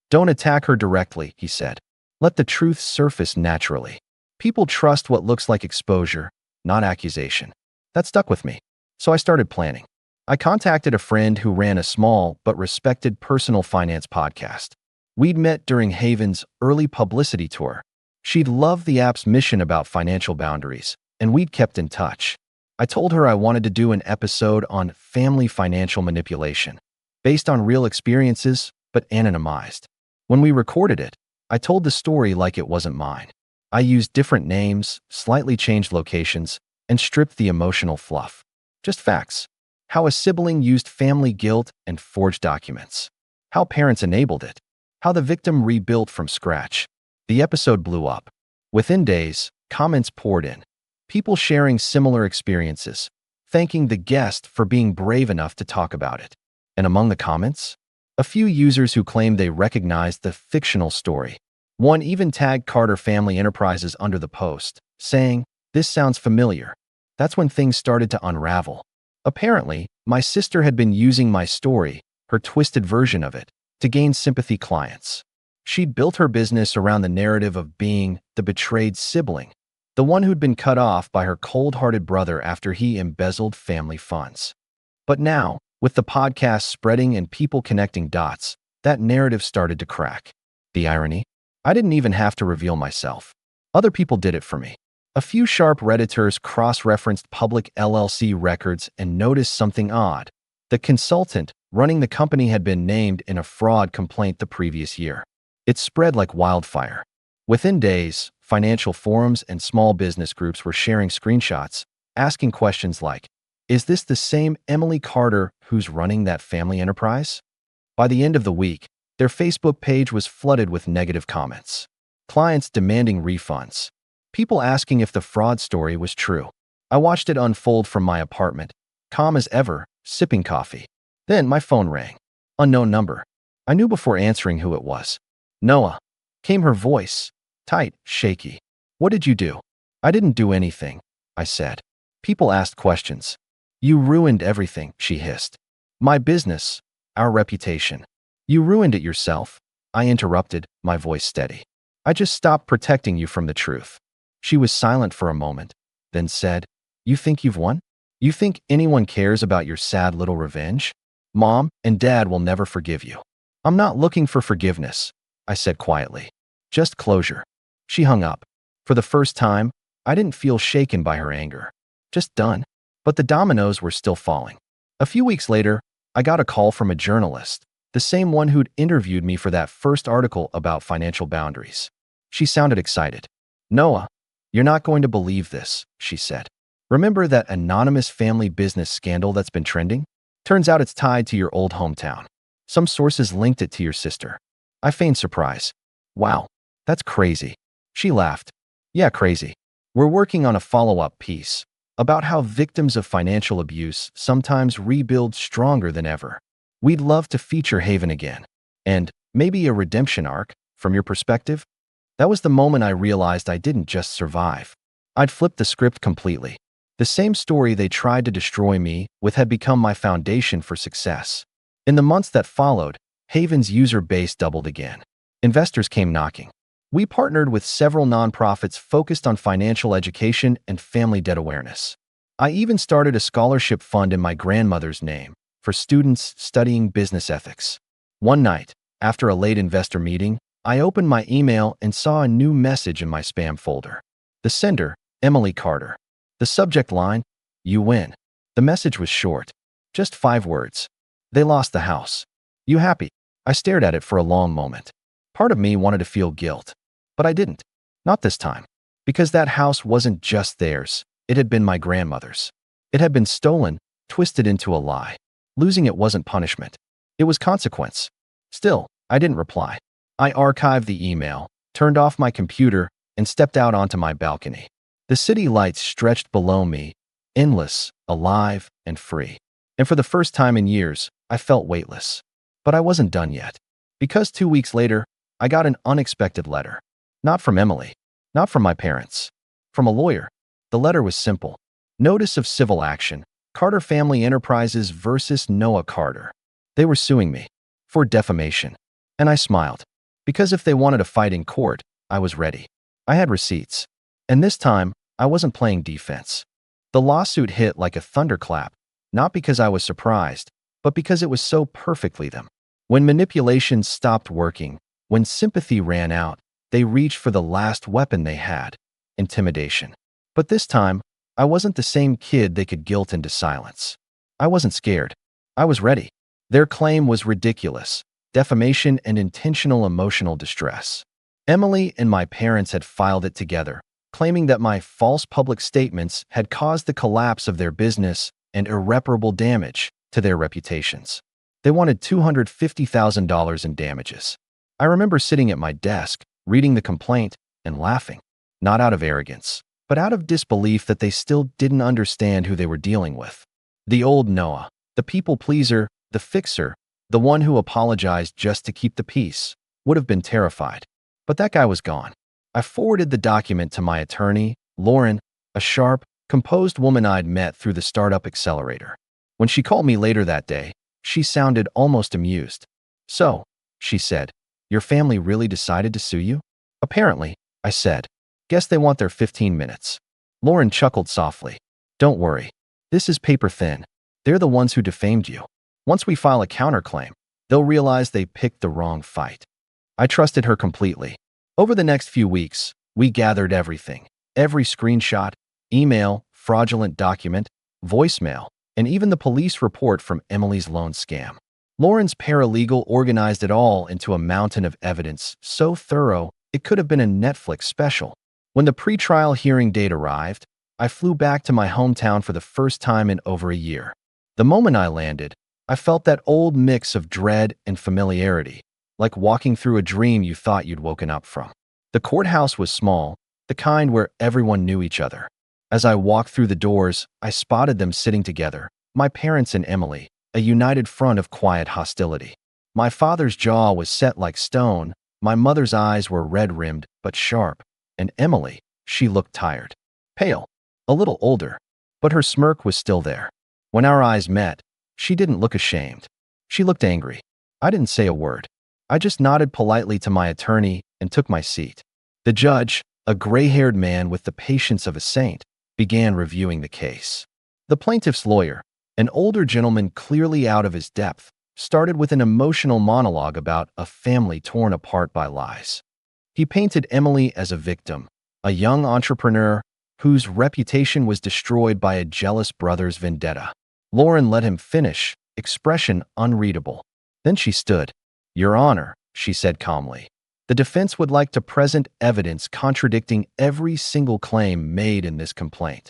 "Don't attack her directly," he said. "Let the truth surface naturally. People trust what looks like exposure, not accusation." That stuck with me. So I started planning. I contacted a friend who ran a small but respected personal finance podcast. We'd met during Haven's early publicity tour. She'd loved the app's mission about financial boundaries, and we'd kept in touch. I told her I wanted to do an episode on family financial manipulation, based on real experiences, but anonymized. When we recorded it, I told the story like it wasn't mine. I used different names, slightly changed locations, and stripped the emotional fluff. Just facts. How a sibling used family guilt and forged documents. How parents enabled it. How the victim rebuilt from scratch. The episode blew up. Within days, comments poured in. People sharing similar experiences, thanking the guest for being brave enough to talk about it. And among the comments, a few users who claimed they recognized the fictional story. One even tagged Carter Family Enterprises under the post, saying, "This sounds familiar." That's when things started to unravel. Apparently, my sister had been using my story, her twisted version of it, to gain sympathy clients. She'd built her business around the narrative of being the betrayed sibling, the one who'd been cut off by her cold-hearted brother after he embezzled family funds. But now, with the podcast spreading and people connecting dots, that narrative started to crack. The irony? I didn't even have to reveal myself. Other people did it for me. A few sharp Redditors cross-referenced public LLC records and noticed something odd. The consultant running the company had been named in a fraud complaint the previous year. It spread like wildfire. Within days, financial forums and small business groups were sharing screenshots, asking questions like, "Is this the same Emily Carter who's running that family enterprise?" By the end of the week, their Facebook page was flooded with negative comments. Clients demanding refunds. People asking if the fraud story was true. I watched it unfold from my apartment, calm as ever, sipping coffee. Then my phone rang. Unknown number. I knew before answering who it was. "Noah," came her voice, tight, shaky. "What did you do?" "I didn't do anything," I said. People asked questions. "You ruined everything," she hissed. "My business, our reputation." "You ruined it yourself," I interrupted, my voice steady. "I just stopped protecting you from the truth." She was silent for a moment, then said, "You think you've won? You think anyone cares about your sad little revenge? Mom and Dad will never forgive you." "I'm not looking for forgiveness," I said quietly. "Just closure." She hung up. For the first time, I didn't feel shaken by her anger. Just done. But the dominoes were still falling. A few weeks later, I got a call from a journalist, the same one who'd interviewed me for that first article about financial boundaries. She sounded excited. "Noah, you're not going to believe this," she said. "Remember that anonymous family business scandal that's been trending? Turns out it's tied to your old hometown. Some sources linked it to your sister." I feigned surprise. "Wow, that's crazy." She laughed. "Yeah, crazy. We're working on a follow-up piece about how victims of financial abuse sometimes rebuild stronger than ever. We'd love to feature Haven again. And maybe a redemption arc, from your perspective." That was the moment I realized I didn't just survive. I'd flipped the script completely. The same story they tried to destroy me with had become my foundation for success. In the months that followed, Haven's user base doubled again. Investors came knocking. We partnered with several nonprofits focused on financial education and family debt awareness. I even started a scholarship fund in my grandmother's name for students studying business ethics. One night, after a late investor meeting, I opened my email and saw a new message in my spam folder. The sender, Emily Carter. The subject line, "You win." The message was short, just 5 words. "They lost the house. You happy?" I stared at it for a long moment. Part of me wanted to feel guilt, but I didn't. Not this time. Because that house wasn't just theirs. It had been my grandmother's. It had been stolen, twisted into a lie. Losing it wasn't punishment. It was consequence. Still, I didn't reply. I archived the email, turned off my computer, and stepped out onto my balcony. The city lights stretched below me, endless, alive, and free. And for the first time in years, I felt weightless. But I wasn't done yet. Because 2 weeks later, I got an unexpected letter. Not from Emily. Not from my parents. From a lawyer. The letter was simple. Notice of civil action. Carter Family Enterprises versus Noah Carter. They were suing me. For defamation. And I smiled. Because if they wanted a fight in court, I was ready. I had receipts. And this time, I wasn't playing defense. The lawsuit hit like a thunderclap, not because I was surprised, but because it was so perfectly them. When manipulation stopped working, when sympathy ran out, they reached for the last weapon they had, intimidation. But this time, I wasn't the same kid they could guilt into silence. I wasn't scared. I was ready. Their claim was ridiculous. Defamation and intentional emotional distress. Emily and my parents had filed it together, claiming that my false public statements had caused the collapse of their business and irreparable damage to their reputations. They wanted $250,000 in damages. I remember sitting at my desk, reading the complaint, and laughing, not out of arrogance, but out of disbelief that they still didn't understand who they were dealing with. The old Noah, the people pleaser, the fixer, the one who apologized just to keep the peace, would have been terrified. But that guy was gone. I forwarded the document to my attorney, Lauren, a sharp, composed woman I'd met through the startup accelerator. When she called me later that day, she sounded almost amused. "So," she said, "your family really decided to sue you?" "Apparently," I said. "Guess they want their 15 minutes." Lauren chuckled softly. "Don't worry. This is paper thin. They're the ones who defamed you. Once we file a counterclaim, they'll realize they picked the wrong fight." I trusted her completely. Over the next few weeks, we gathered everything. Every screenshot, email, fraudulent document, voicemail, and even the police report from Emily's loan scam. Lauren's paralegal organized it all into a mountain of evidence so thorough it could have been a Netflix special. When the pretrial hearing date arrived, I flew back to my hometown for the first time in over a year. The moment I landed, I felt that old mix of dread and familiarity, like walking through a dream you thought you'd woken up from. The courthouse was small, the kind where everyone knew each other. As I walked through the doors, I spotted them sitting together, my parents and Emily, a united front of quiet hostility. My father's jaw was set like stone, my mother's eyes were red-rimmed but sharp, and Emily, she looked tired. Pale, a little older, but her smirk was still there. When our eyes met, she didn't look ashamed. She looked angry. I didn't say a word. I just nodded politely to my attorney and took my seat. The judge, a gray-haired man with the patience of a saint, began reviewing the case. The plaintiff's lawyer, an older gentleman clearly out of his depth, started with an emotional monologue about a family torn apart by lies. He painted Emily as a victim, a young entrepreneur whose reputation was destroyed by a jealous brother's vendetta. Lauren let him finish, expression unreadable. Then she stood. "Your Honor," she said calmly, "the defense would like to present evidence contradicting every single claim made in this complaint."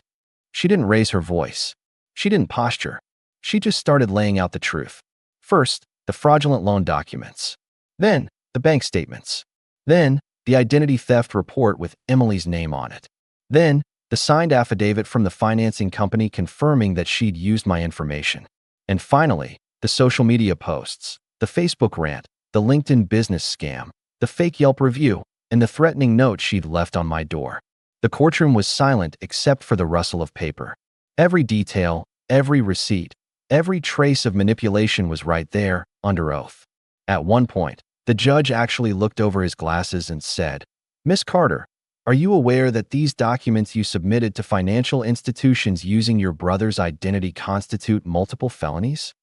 She didn't raise her voice. She didn't posture. She just started laying out the truth. First, the fraudulent loan documents. Then, the bank statements. Then, the identity theft report with Emily's name on it. Then, the signed affidavit from the financing company confirming that she'd used my information. And finally, the social media posts, the Facebook rant, the LinkedIn business scam, the fake Yelp review, and the threatening note she'd left on my door. The courtroom was silent except for the rustle of paper. Every detail, every receipt, every trace of manipulation was right there, under oath. At one point, the judge actually looked over his glasses and said, "Miss Carter, are you aware that these documents you submitted to financial institutions using your brother's identity constitute multiple felonies?"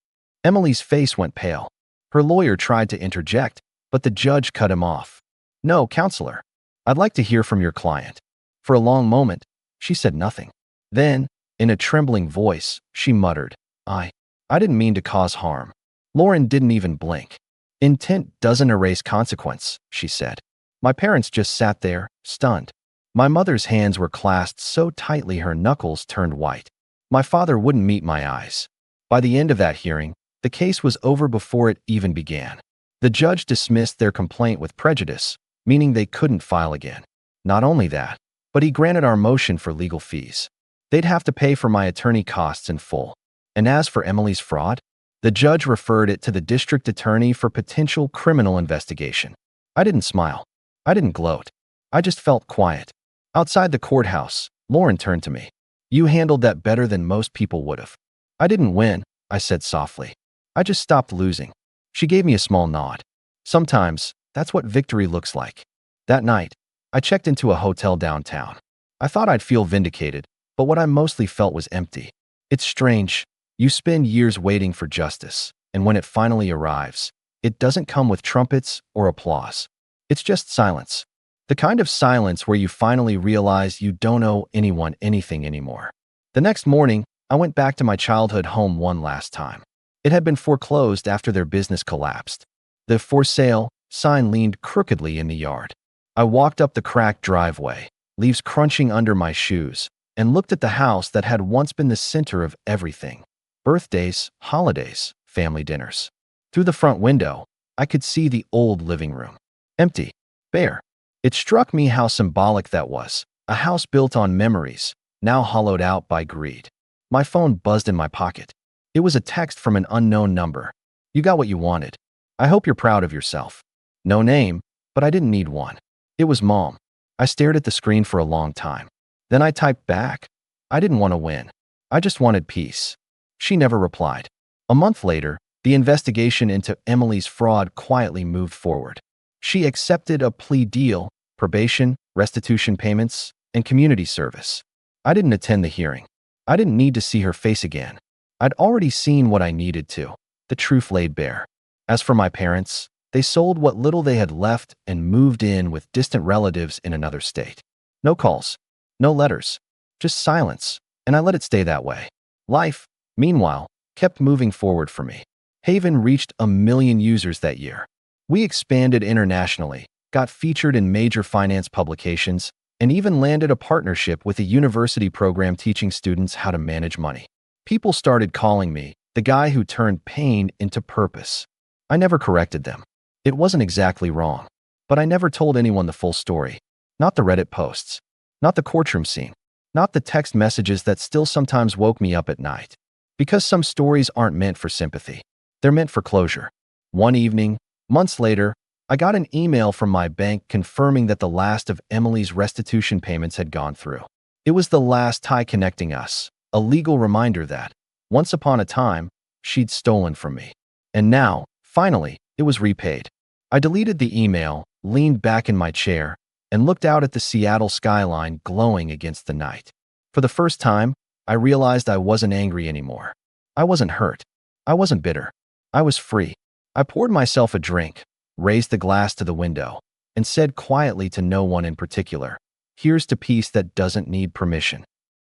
Emily's face went pale. Her lawyer tried to interject, but the judge cut him off. "No, counselor. I'd like to hear from your client." For a long moment, she said nothing. Then, in a trembling voice, she muttered, I didn't mean to cause harm." Lauren didn't even blink. "Intent doesn't erase consequence," she said. My parents just sat there, stunned. My mother's hands were clasped so tightly her knuckles turned white. My father wouldn't meet my eyes. By the end of that hearing, the case was over before it even began. The judge dismissed their complaint with prejudice, meaning they couldn't file again. Not only that, but he granted our motion for legal fees. They'd have to pay for my attorney costs in full. And as for Emily's fraud, the judge referred it to the district attorney for potential criminal investigation. I didn't smile. I didn't gloat. I just felt quiet. Outside the courthouse, Lauren turned to me. "You handled that better than most people would have." "I didn't win," I said softly. "I just stopped losing." She gave me a small nod. Sometimes, that's what victory looks like. That night, I checked into a hotel downtown. I thought I'd feel vindicated, but what I mostly felt was empty. It's strange. You spend years waiting for justice, and when it finally arrives, it doesn't come with trumpets or applause. It's just silence. The kind of silence where you finally realize you don't owe anyone anything anymore. The next morning, I went back to my childhood home one last time. It had been foreclosed after their business collapsed. The "for sale" sign leaned crookedly in the yard. I walked up the cracked driveway, leaves crunching under my shoes, and looked at the house that had once been the center of everything. Birthdays, holidays, family dinners. Through the front window, I could see the old living room. Empty, bare. It struck me how symbolic that was. A house built on memories, now hollowed out by greed. My phone buzzed in my pocket. It was a text from an unknown number. "You got what you wanted. I hope you're proud of yourself." No name, but I didn't need one. It was Mom. I stared at the screen for a long time. Then I typed back. I didn't want to win. I just wanted peace. She never replied. A month later, the investigation into Emily's fraud quietly moved forward. She accepted a plea deal, probation, restitution payments, and community service. I didn't attend the hearing. I didn't need to see her face again. I'd already seen what I needed to. The truth laid bare. As for my parents, They sold what little they had left and moved in with distant relatives in another state. No calls, no letters, just silence, and I let it stay that way. Life, meanwhile, kept moving forward for me. Haven reached 1 million users that year. We expanded internationally, got featured in major finance publications, and even landed a partnership with a university program teaching students how to manage money. People started calling me the guy who turned pain into purpose. I never corrected them. It wasn't exactly wrong, but I never told anyone the full story. Not the Reddit posts, not the courtroom scene, not the text messages that still sometimes woke me up at night. Because some stories aren't meant for sympathy. They're meant for closure. One evening, months later, I got an email from my bank confirming that the last of Emily's restitution payments had gone through. It was the last tie connecting us, a legal reminder that, once upon a time, she'd stolen from me. And now, finally, it was repaid. I deleted the email, leaned back in my chair, and looked out at the Seattle skyline glowing against the night. For the first time, I realized I wasn't angry anymore. I wasn't hurt. I wasn't bitter. I was free. I poured myself a drink, raised the glass to the window, and said quietly to no one in particular, "Here's to peace that doesn't need permission."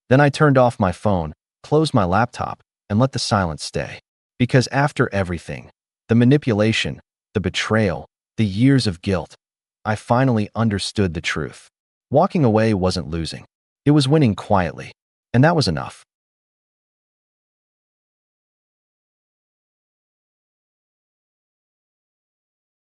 Then I turned off my phone, closed my laptop, and let the silence stay. Because after everything, the manipulation, the betrayal, the years of guilt, I finally understood the truth. Walking away wasn't losing. It was winning quietly. And that was enough.